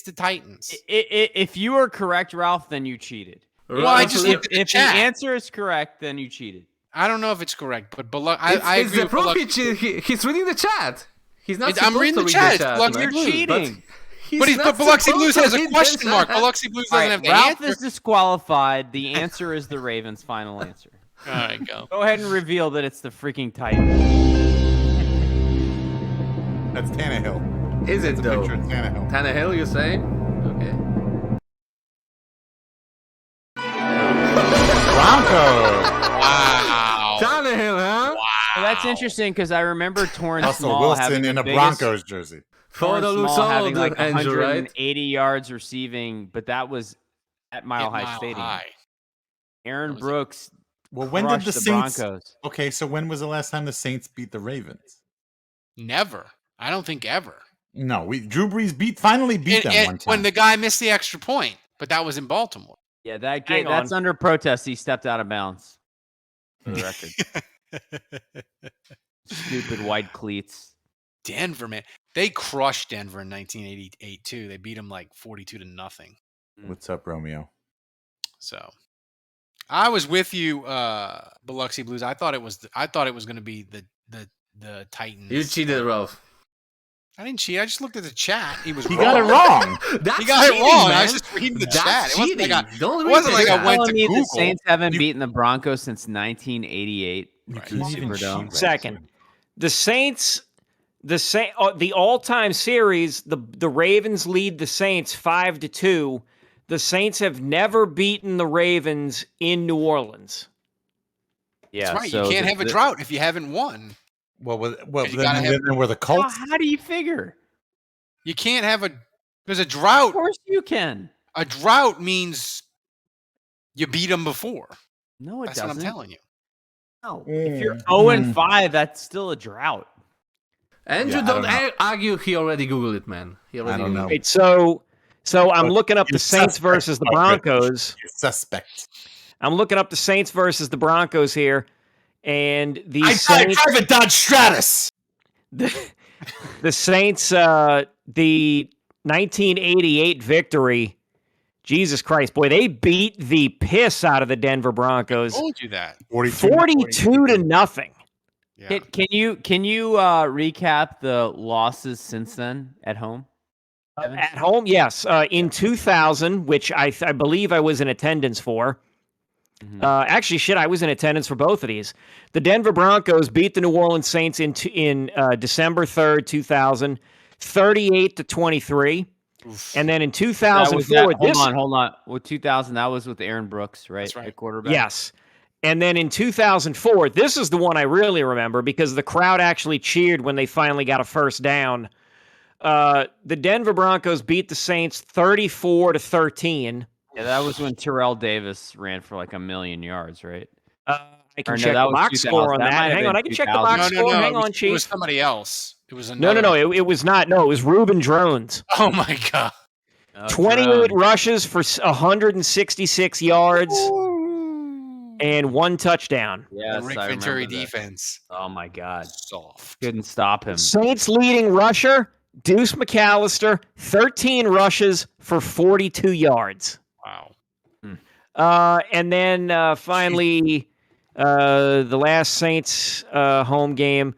the Titans. If you are correct, Ralph, then you cheated. Well, I just looked at the chat. The answer is correct, then you cheated. I don't know if it's correct, but I agree with Biloxi. He's reading the chat. He's not. I'm reading the chat. You're cheating. But Biloxi Blues has a question mark. Biloxi Blues doesn't have the Ralph answer. is disqualified. The answer is the Ravens' final answer. All right, go. Go ahead and reveal that it's the freaking Titans. That's Tannehill. Is it though? Picture of Tannehill. Tannehill, you say? Okay. Broncos. Wow. Tannehill, huh? Wow. Well, that's interesting because I remember Torrance Russell Small Wilson having in the a biggest, Broncos jersey. Torrance Small having like Andrew, 180 yards receiving, but that was at Mile High Stadium. Aaron Brooks. Well, when did the Saints? Broncos. Okay, so when was the last time the Saints beat the Ravens? Never. I don't think ever. No, Drew Brees finally beat them one time when the guy missed the extra point, but that was in Baltimore. Yeah, that's under protest. He stepped out of bounds. For the record. Stupid white cleats. Denver, man. They crushed Denver in 1988 too. They beat them like 42-0. What's up, Romeo? So I was with you, Biloxi Blues. I thought it was going to be the Titans. You cheated, Ralph. I didn't cheat. I just looked at the chat. He got it wrong. He got it wrong. Man. I was just reading the chat. It wasn't like I went to Google. The Saints haven't beaten the Broncos since 1988. Right. Second, the Saints, the all-time series, the Ravens lead the Saints 5-2. The Saints have never beaten the Ravens in New Orleans. Yeah, that's right. So you can't have a drought if you haven't won. Well, then were the Colts. How do you figure? You can't have there's a drought. Of course you can. A drought means you beat them before. No, it doesn't. That's what I'm telling you. No. If you're 0-5, that's still a drought. Andrew, don't argue. He already Googled it, man. He already I don't know. Wait, so I'm looking up the Saints versus the Broncos. Suspect. I'm looking up the Saints versus the Broncos here. And the I drive a Dodge Stratus. The Saints, the 1988 victory. Jesus Christ, boy, they beat the piss out of the Denver Broncos. I told you that. 42-0. Yeah. Can you recap the losses since then at home? At home, yes. In 2000, which I believe I was in attendance for. Actually, shit, I was in attendance for both of these. The Denver Broncos beat the New Orleans Saints in December 3rd, 2000, 38-23. And then in 2004, hold on. With 2000, that was with Aaron Brooks, right? That's right. The quarterback. Yes. And then in 2004, this is the one I really remember because the crowd actually cheered when they finally got a first down. The Denver Broncos beat the Saints 34-13. Yeah, that was when Terrell Davis ran for like 1,000,000 yards, right? I can check the box score on that. Hang on, I can check the box score. Hang on, Chief. It was somebody else. It was No. It was not. No, it was Reuben Drones. Oh my God. 28 rushes for 166 yards and 1 touchdown. Yes, Rick I Venturi remember that. defense. Oh my God. Soft. Couldn't stop him. Saints leading rusher, Deuce McAllister, 13 rushes for 42 yards. Wow. And then finally, the last Saints home game,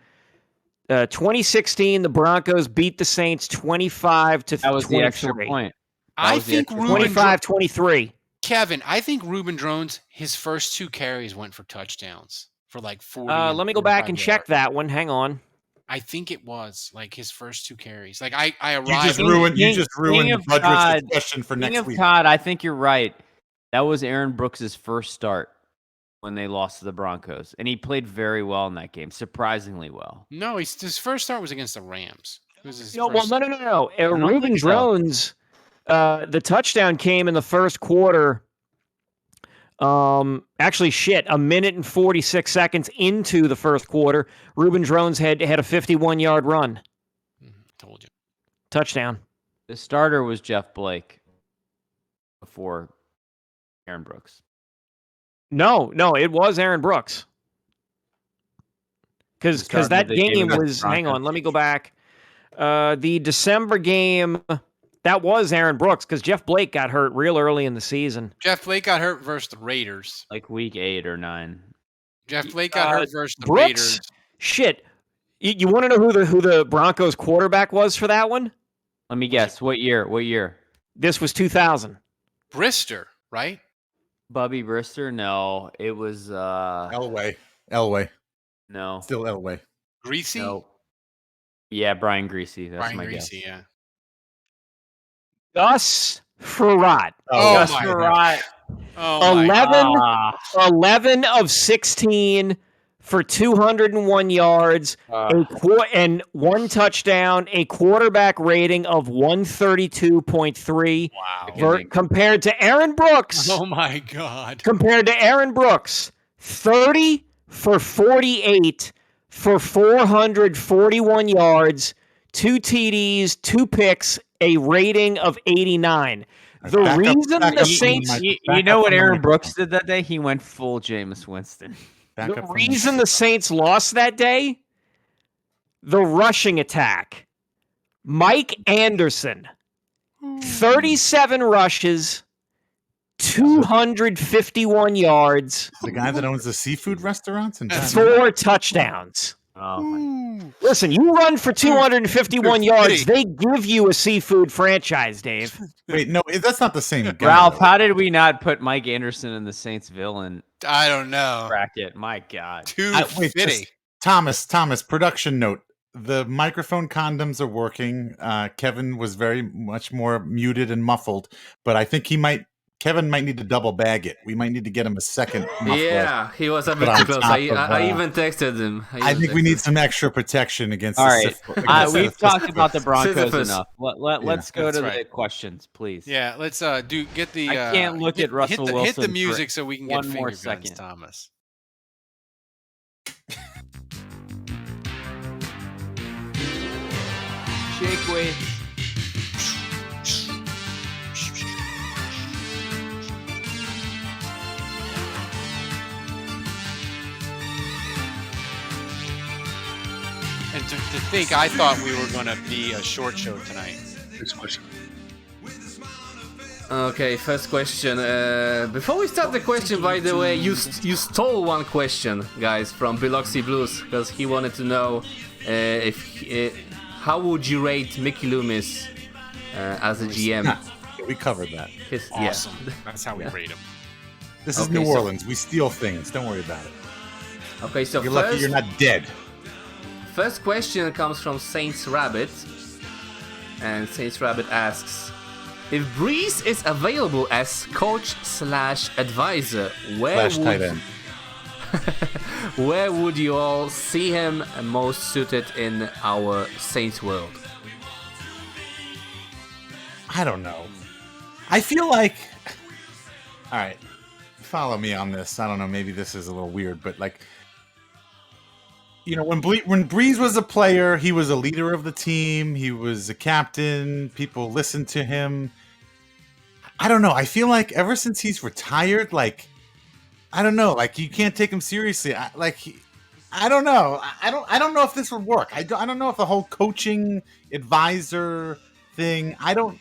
2016, the Broncos beat the Saints 25-23. That was the extra point. I think 25-23. Kevin, I think Reuben Drones, his first 2 carries went for touchdowns for like 40. Let me go back and check that one. Hang on. I think it was like his first 2 carries. Like I arrived. You just ruined Budrich's question for next week. Todd, I think you're right. That was Aaron Brooks' first start when they lost to the Broncos, and he played very well in that game, surprisingly well. No, his first start was against the Rams. It was his No. don't Reuben think so. Drones, the touchdown came in the first quarter. Actually, a minute and 46 seconds into the first quarter, Reuben Drones had a 51-yard run. Told you. Touchdown. The starter was Jeff Blake before Aaron Brooks. No, it was Aaron Brooks. Because that game was, hang on, let me go back. The December game, that was Aaron Brooks because Jeff Blake got hurt real early in the season. Jeff Blake got hurt versus the Raiders. Like week 8 or 9. Jeff Blake got hurt versus the Brooks, Raiders. Shit. You want to know who the Broncos quarterback was for that one? Let me guess. What year? This was 2000. Brister, right? Bubby Brister? No, it was Elway. No. Still Elway. Greasy? No. Yeah, Brian Greasy. That's Brian my Greasy, guess. yeah. Gus Frerotte. Gus Frerotte. Oh 11 of 16 for 201 yards, and 1 touchdown, a quarterback rating of 132.3. Wow. Compared to Aaron Brooks. Oh my God. Compared to Aaron Brooks, 30 for 48 for 441 yards, 2 TDs, 2 picks, a rating of 89. The reason the Saints... You know what Aaron Brooks did that day? He went full Jameis Winston. The reason the Saints lost that day? The rushing attack. Mike Anderson, 37 rushes, 251 yards. The guy that owns the seafood restaurants and 4 touchdowns. Listen, you run for 251 yards, they give you a seafood franchise, Dave. Wait, no, that's not the same guy. Ralph, how did we not put Mike Anderson in the Saints villain I don't know. bracket? My God. Too Wait, fitty. Thomas, production note. The microphone condoms are working. Kevin was very much more muted and muffled, but I think Kevin might need to double bag it. We might need to get him a second muffler. Yeah, he was a bit too close. I even texted him. I think we need some extra protection against All right. We've talked about the Broncos Sisyphus. enough. Let's go to the questions, please. Yeah, let's get the... I can't look at Russell Wilson. Hit the music so we can get one more finger guns, second. Thomas. Shake weight. And to think, I thought we were going to be a short show tonight. Next question. Okay, first question. Before we start the question, by the way, you stole one question, guys, from Biloxi Blues, because he wanted to know how would you rate Mickey Loomis as a GM? We covered that. Awesome. That's how we rate him. This is New Orleans. We steal things. Don't worry about it. Okay, so you're lucky you're not dead. First question comes from Saints Rabbit, and Saints Rabbit asks, if Breeze is available as coach/advisor, where would you all see him most suited in our Saints world? I don't know. I feel like, all right, follow me on this. I don't know. Maybe this is a little weird, but like, you know, when Breeze was a player, he was a leader of the team. He was a captain. People listened to him. I don't know. I feel like ever since he's retired, like, I don't know, like you can't take him seriously. I don't know. I don't know if this would work. I don't know if the whole coaching advisor thing. I don't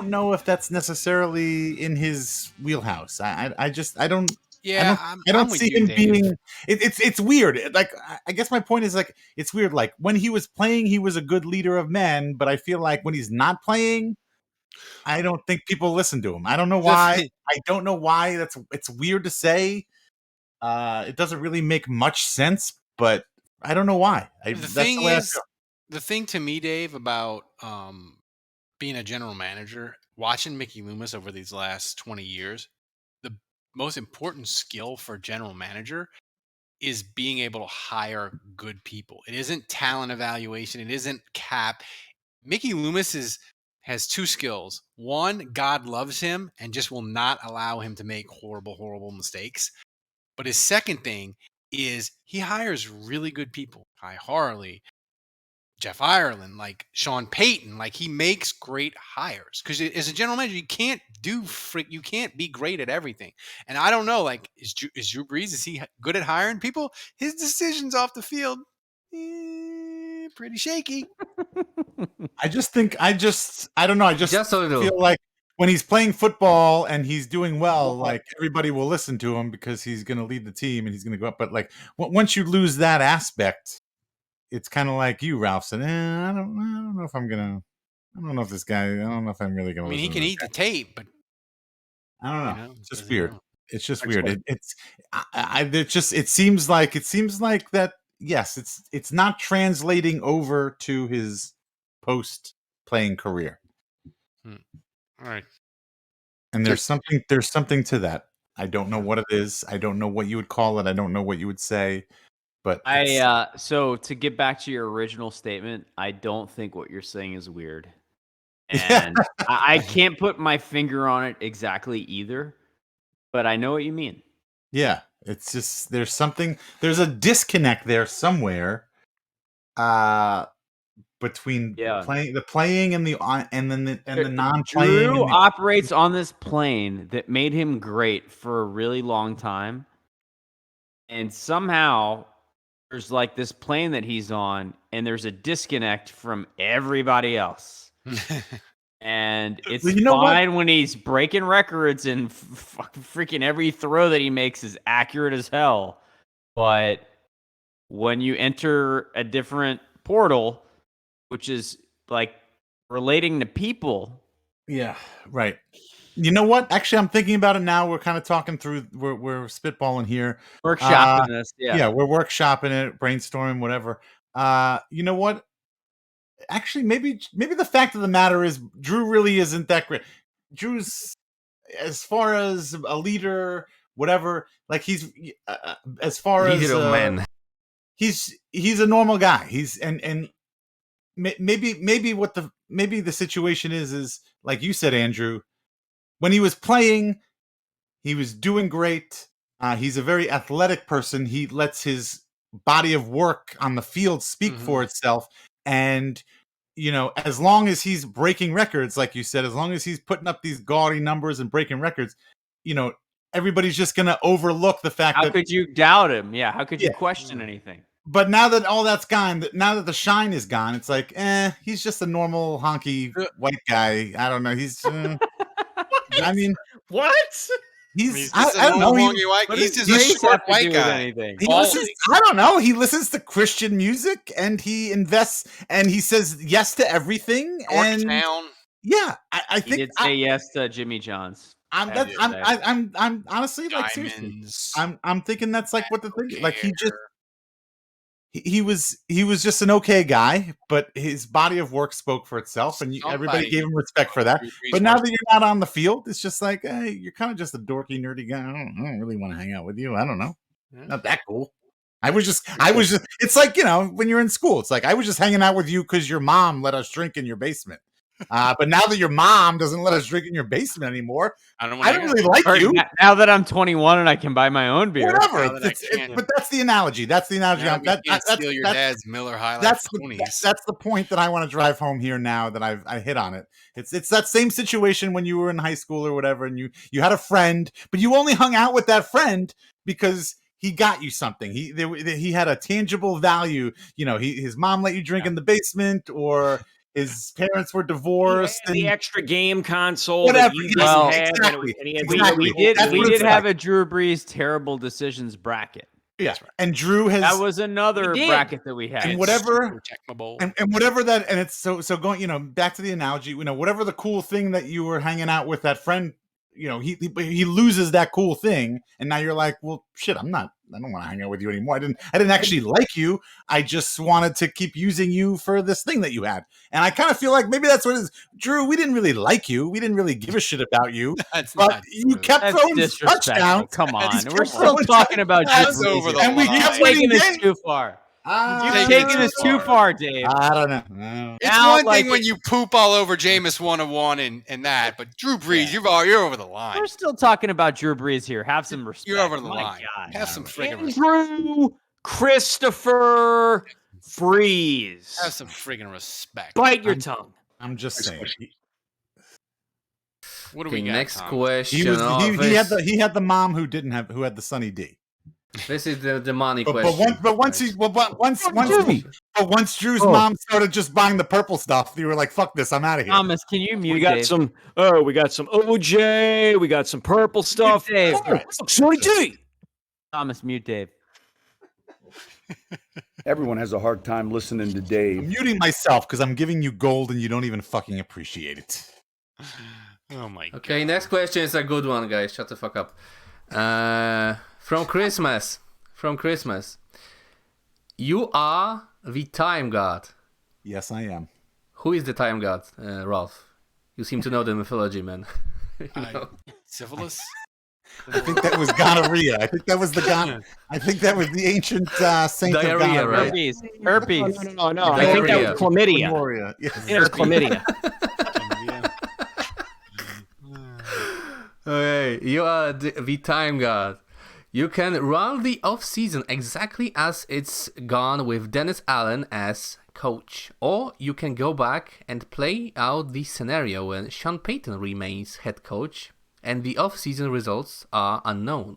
know if that's necessarily in his wheelhouse. I don't. Yeah, I don't see him being. It's weird. Like I guess my point is like it's weird. Like when he was playing, he was a good leader of men. But I feel like when he's not playing, I don't think people listen to him. I don't know why. I don't know why. It's weird to say. It doesn't really make much sense, but I don't know why. The thing to me, Dave, about being a general manager, watching Mickey Loomis over these last 20 years, the most important skill for a general manager is being able to hire good people. It isn't talent evaluation. It isn't cap. Mickey Loomis has two skills. One, God loves him and just will not allow him to make horrible mistakes. But his second thing is he hires really good people. Kai Harley, Jeff Ireland, like Sean Payton, like he makes great hires. Because as a general manager, you can't be great at everything. And I don't know, like is Drew Brees, is he good at hiring people? His decisions off the field, pretty shaky. I don't know. I just feel like when he's playing football and he's doing well, like everybody will listen to him because he's going to lead the team and he's going to go up. But like once you lose that aspect, it's kind of like you, Ralph, said, I don't know if I'm gonna. I don't know if this guy. I don't know if I'm really gonna. I mean, he can eat the tape, but I don't know. It's just weird. It's just weird. It seems like that. Yes, it's not translating over to his post playing career. All right. And there's something to that. I don't know what it is. I don't know what you would call it. I don't know what you would say. But so to get back to your original statement, I don't think what you're saying is weird. And I can't put my finger on it exactly either, but I know what you mean. Yeah, it's just there's a disconnect there somewhere between playing and the non-playing. Drew operates on this plane that made him great for a really long time. And somehow there's like this plane that he's on, and there's a disconnect from everybody else. And it's fine when he's breaking records and freaking every throw that he makes is accurate as hell. But when you enter a different portal, which is like relating to people. Yeah, right. You know what? Actually, I'm thinking about it now. We're kind of talking through. We're spitballing here. Workshopping this. Yeah, we're workshopping it, brainstorming, whatever. You know what? Actually, maybe the fact of the matter is Drew really isn't that great. Drew's, as far as a leader, whatever. Like he's as far leader as of men. He's a normal guy. He's and maybe the situation is like you said, Andrew. When he was playing, he was doing great. He's a very athletic person. He lets his body of work on the field speak for itself. And, you know, as long as he's breaking records, like you said, as long as he's putting up these gaudy numbers and breaking records, you know, everybody's just going to overlook the fact How could you doubt him? Yeah. How could you question anything? But now that all that's gone, now that the shine is gone, it's like, he's just a normal honky white guy. I don't know. He's, I mean, what? He's just a normal honky white. He's just a short white guy. I don't know. He listens to Christian music and he invests and he says yes to everything. And yeah, I think he did say yes to Jimmy John's. I'm honestly like seriously. I'm thinking that's like what the thing. Like he was just an okay guy, but his body of work spoke for itself, and everybody gave him respect for that. But now that you're not on the field, it's just like, hey, you're kind of just a dorky, nerdy guy. I don't really want to hang out with you. I don't know, not that cool. I was just. It's like, when you're in school, it's like I was just hanging out with you because your mom let us drink in your basement. But now that your mom doesn't let us drink in your basement anymore, I don't really like you. Now that I'm 21 and I can buy my own beer, whatever. But that's the analogy. That's the analogy. That's steal your dad's Miller High Life ponies. That's the point that I want to drive home here. Now that I hit on it, it's that same situation when you were in high school or whatever, and you had a friend, but you only hung out with that friend because he got you something. He had a tangible value. His mom let you drink in the basement, or his parents were divorced. And the extra game console. Whatever. Exactly. We did have a Drew Brees terrible decisions bracket. Yeah, and Drew has. That was another bracket that we had. And whatever, and whatever that, and it's so going. Back to the analogy. Whatever the cool thing that you were hanging out with that friend. He loses that cool thing, and now you're like, well, shit, I don't want to hang out with you anymore. I didn't actually like you. I just wanted to keep using you for this thing that you had. And I kind of feel like maybe that's what it is. Drew, we didn't really like you. We didn't really give a shit about you. But you kept throwing touchdowns. Come on. We're still talking about Drew Brees. And we kept taking this too far. You've taken this too far, Dave. I don't know. It's one thing when you poop all over Jameis 101 and that, but Drew Brees, you're over the line. We're still talking about Drew Brees here. Have some respect. You're over the line. God. Have some friggin' respect. Andrew Christopher Freeze. Have some friggin' respect. Bite your tongue. I'm just saying. What do we got? Next question. He had the mom who had the Sunny D. This is the money question. But once Drew's mom started just buying the purple stuff, you were like, "Fuck this, I'm out of here." Thomas, can you mute? We got some OJ. We got some purple stuff. Dave. Sorry, Dave. Thomas, mute Dave. Everyone has a hard time listening to Dave. I'm muting myself because I'm giving you gold and you don't even fucking appreciate it. Oh my God. Okay, next question is a good one, guys. Shut the fuck up. From Christmas. You are the time god. Yes, I am. Who is the time god, Ralph? You seem to know the mythology, man. Syphilis? I think that was gonorrhea. I think that was the ancient saint diarrhea, of right? Herpes. No. I think that was chlamydia. Yes. It was chlamydia. Okay, you are the time god. You can run the off-season exactly as it's gone with Dennis Allen as coach. Or you can go back and play out the scenario when Sean Payton remains head coach and the off-season results are unknown.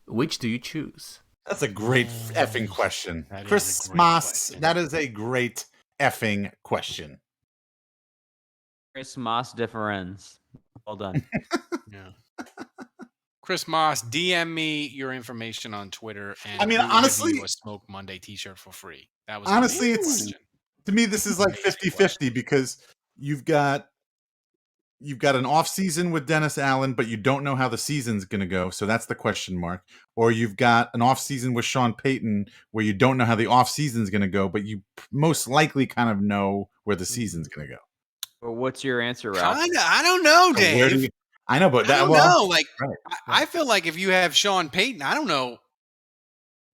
Which do you choose? That's a great effing question. Chris Moss, that is a great effing question. Chris Moss difference. Well done. Yeah. Chris Moss, DM me your information on Twitter, and honestly, give you a Smoke Monday T-shirt for free. That was honestly, to me, this is like 50-50 because you've got an off season with Dennis Allen, but you don't know how the season's going to go, so that's the question mark. Or you've got an off season with Sean Payton where you don't know how the off season's going to go, but you most likely kind of know where the season's going to go. Well, what's your answer, Ralph? I don't know, Dave. I know, but I don't know. Like, right. I feel like if you have Sean Payton, I don't know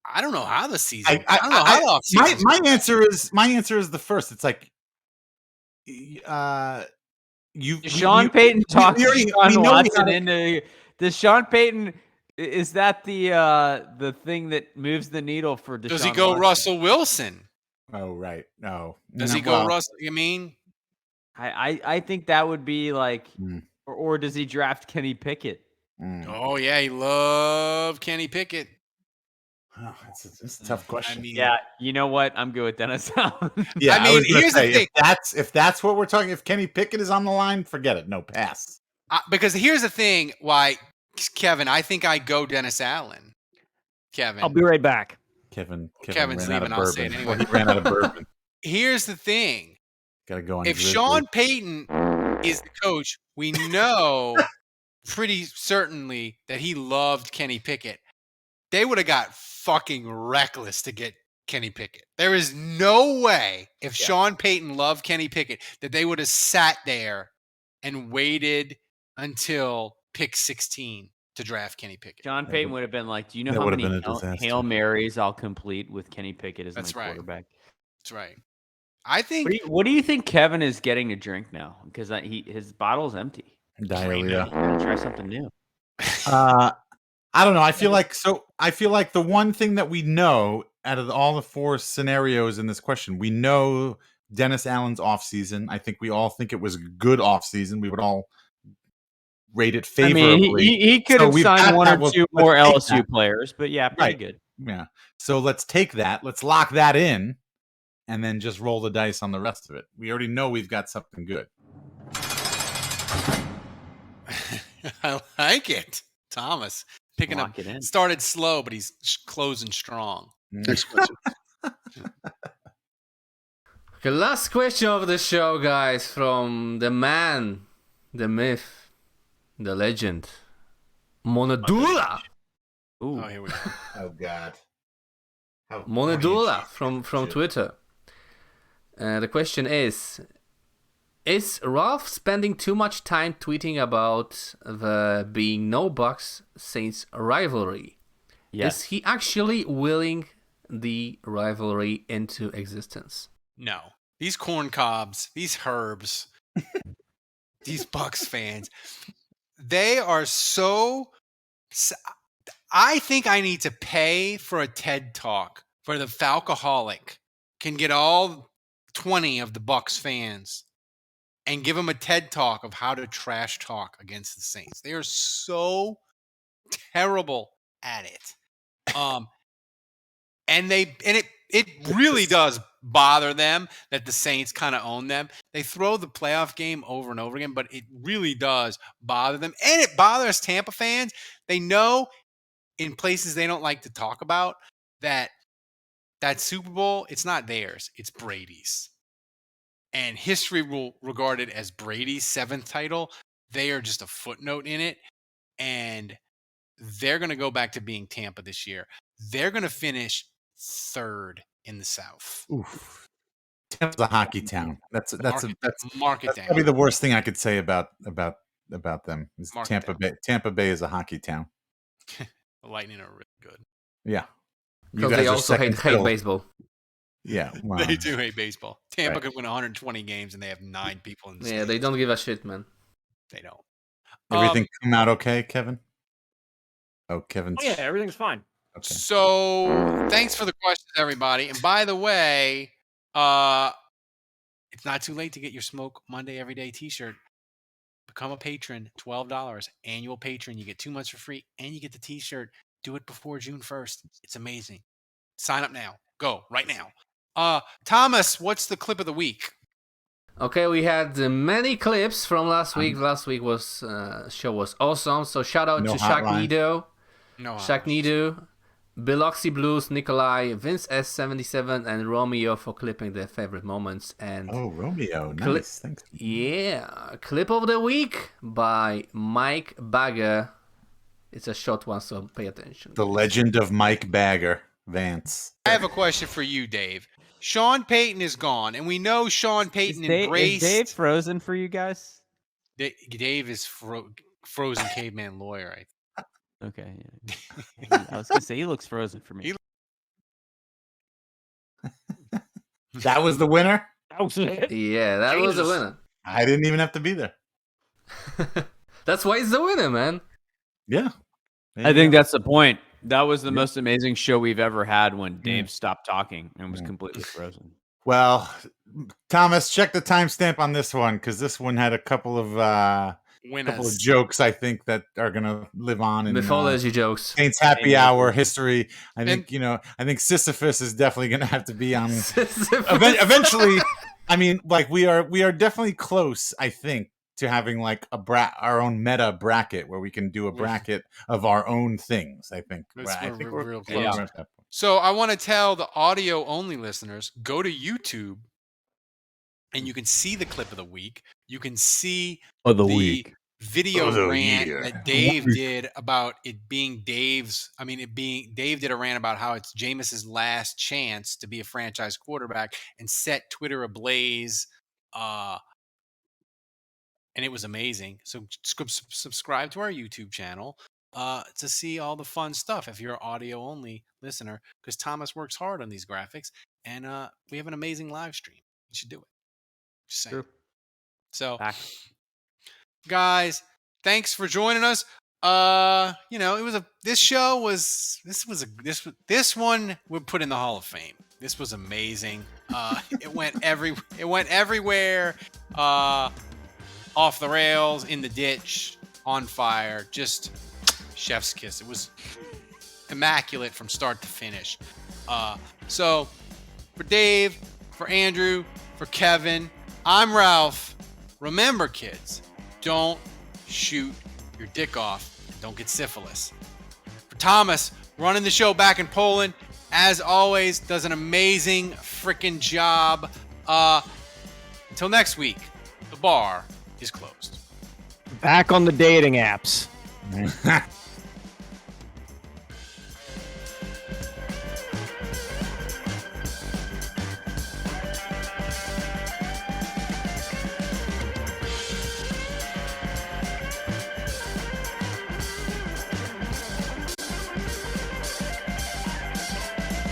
how the season. I don't know how the off season. My answer is the first. It's like, Sean Payton talked Deshaun Watson into. Does Sean Payton? Is that the thing that moves the needle for Deshaun? Does he go Watson? Russell Wilson? Oh right, no. Does he go Russell? You mean? I think that would be like. Or does he draft Kenny Pickett? Oh, yeah, he loved Kenny Pickett. Oh, it's a tough question. I mean, yeah, you know what? I'm good with Dennis Allen. Yeah, I mean, was here's say, the thing. if that's what we're talking, if Kenny Pickett is on the line, forget it. No, pass. Because here's the thing. Why, Kevin? I think I go Dennis Allen. Kevin. I'll be right back. Kevin's ran leaving. Out of I'll say it anyway. Well, he ran out of bourbon. Here's the thing. Got to go on. If Sean Payton is the coach, we know pretty certainly that he loved Kenny Pickett. They would have got fucking reckless to get Kenny Pickett. There is no way if Sean Payton loved Kenny Pickett that they would have sat there and waited until pick 16 to draft Kenny Pickett. John Payton would have been like, do you know how many Hail Marys I'll complete with Kenny Pickett as my quarterback? That's right. I think. What do you think Kevin is getting to drink now? Because his bottle's empty. Diarrhea. Try something new. I don't know. I feel like the one thing that we know out of all the 4 scenarios in this question, we know Dennis Allen's offseason. I think we all think it was a good offseason. We would all rate it favorably. I mean, he could have signed 1 or 2 more LSU players, but yeah, pretty good. Yeah. So let's take that. Let's lock that in and then just roll the dice on the rest of it. We already know we've got something good. I like it. Thomas picking up. Started slow, but he's closing strong. Next question. Okay, last question of the show, guys, from the man, the myth, the legend, Monadula. Oh, here we go. Oh, God. Monadula from Twitter. The question is Ralph spending too much time tweeting about the being no Bucs Saints rivalry? Yes. Is he actually willing the rivalry into existence? No. These corn cobs, these herbs, these Bucs fans, they are so... I think I need to pay for a TED Talk for the Falcoholic can get all 20 of the Bucs fans and give them a TED Talk of how to trash talk against the Saints. They are so terrible at it. And it really does bother them that the Saints kind of own them. They throw the playoff game over and over again, but it really does bother them. And it bothers Tampa fans. They know in places they don't like to talk about that Super Bowl, it's not theirs, it's Brady's. And history will regard it as Brady's 7th title. They are just a footnote in it. And they're going to go back to being Tampa this year. They're going to finish 3rd in the South. Oof. Tampa's a hockey town. That's market down. Probably the worst thing I could say about them. Is Tampa Bay. Tampa Bay is a hockey town. The Lightning are really good. Yeah. Because they also hate baseball. Yeah. Wow. They do hate baseball. Tampa could win 120 games and they have 9 people in the Yeah, they don't give a shit, man. They don't. Everything come out okay, Kevin? Oh, Kevin's... Oh, yeah, everything's fine. Okay. So thanks for the questions, everybody. And by the way, it's not too late to get your Smoke Monday Everyday t-shirt. Become a patron, $12. Annual patron. You get 2 months for free and you get the t-shirt. Do it before June 1st. It's amazing. Sign up now. Go right now. Thomas, what's the clip of the week? Okay, we had many clips from last week. Last week was show was awesome. So shout out to Shaq Nido, Biloxi Blues, Nikolai, Vince S77, and Romeo for clipping their favorite moments. And Romeo, nice, thanks. Yeah, clip of the week by Mike Bagger. It's a short one, so pay attention. The legend of Mike Bagger, Vance. I have a question for you, Dave. Sean Payton is gone, and we know Sean Payton embraced... Is Dave frozen for you guys? Dave is frozen caveman lawyer. Okay. Yeah. I was going to say, he looks frozen for me. That was the winner? That was it? Yeah, that was the winner. I didn't even have to be there. That's why he's the winner, man. Yeah. I think that's the point. That was the most amazing show we've ever had when Dave stopped talking and was completely frozen. Well, Thomas, check the timestamp on this one because this one had a couple of a couple of jokes I think that are gonna live on in mythology jokes. Saints Happy Hour history. I think I think Sisyphus is definitely gonna have to be on eventually. I mean, like we are definitely close, I think, to having like our own meta bracket where we can do a bracket of our own things. I think we're real close. Yeah. So I want to tell the audio only listeners, go to YouTube and you can see the clip of the week. You can see the video rant that Dave did about it being Dave's. I mean, Dave did a rant about how it's Jameis's last chance to be a franchise quarterback and set Twitter ablaze. And it was amazing. So subscribe to our YouTube channel to see all the fun stuff if you're an audio only listener, because Thomas works hard on these graphics, and we have an amazing live stream. You should do it. Just saying. True. So, guys, thanks for joining us. This one would put in the Hall of Fame. This was amazing. It went everywhere. Off the rails, in the ditch, on fire, just chef's kiss. It was immaculate from start to finish. So for Dave, for Andrew, for Kevin, I'm Ralph. Remember, kids, don't shoot your dick off. Don't get syphilis. For Thomas, running the show back in Poland, as always, does an amazing freaking job. Until next week, the bar is closed. Back on the dating apps.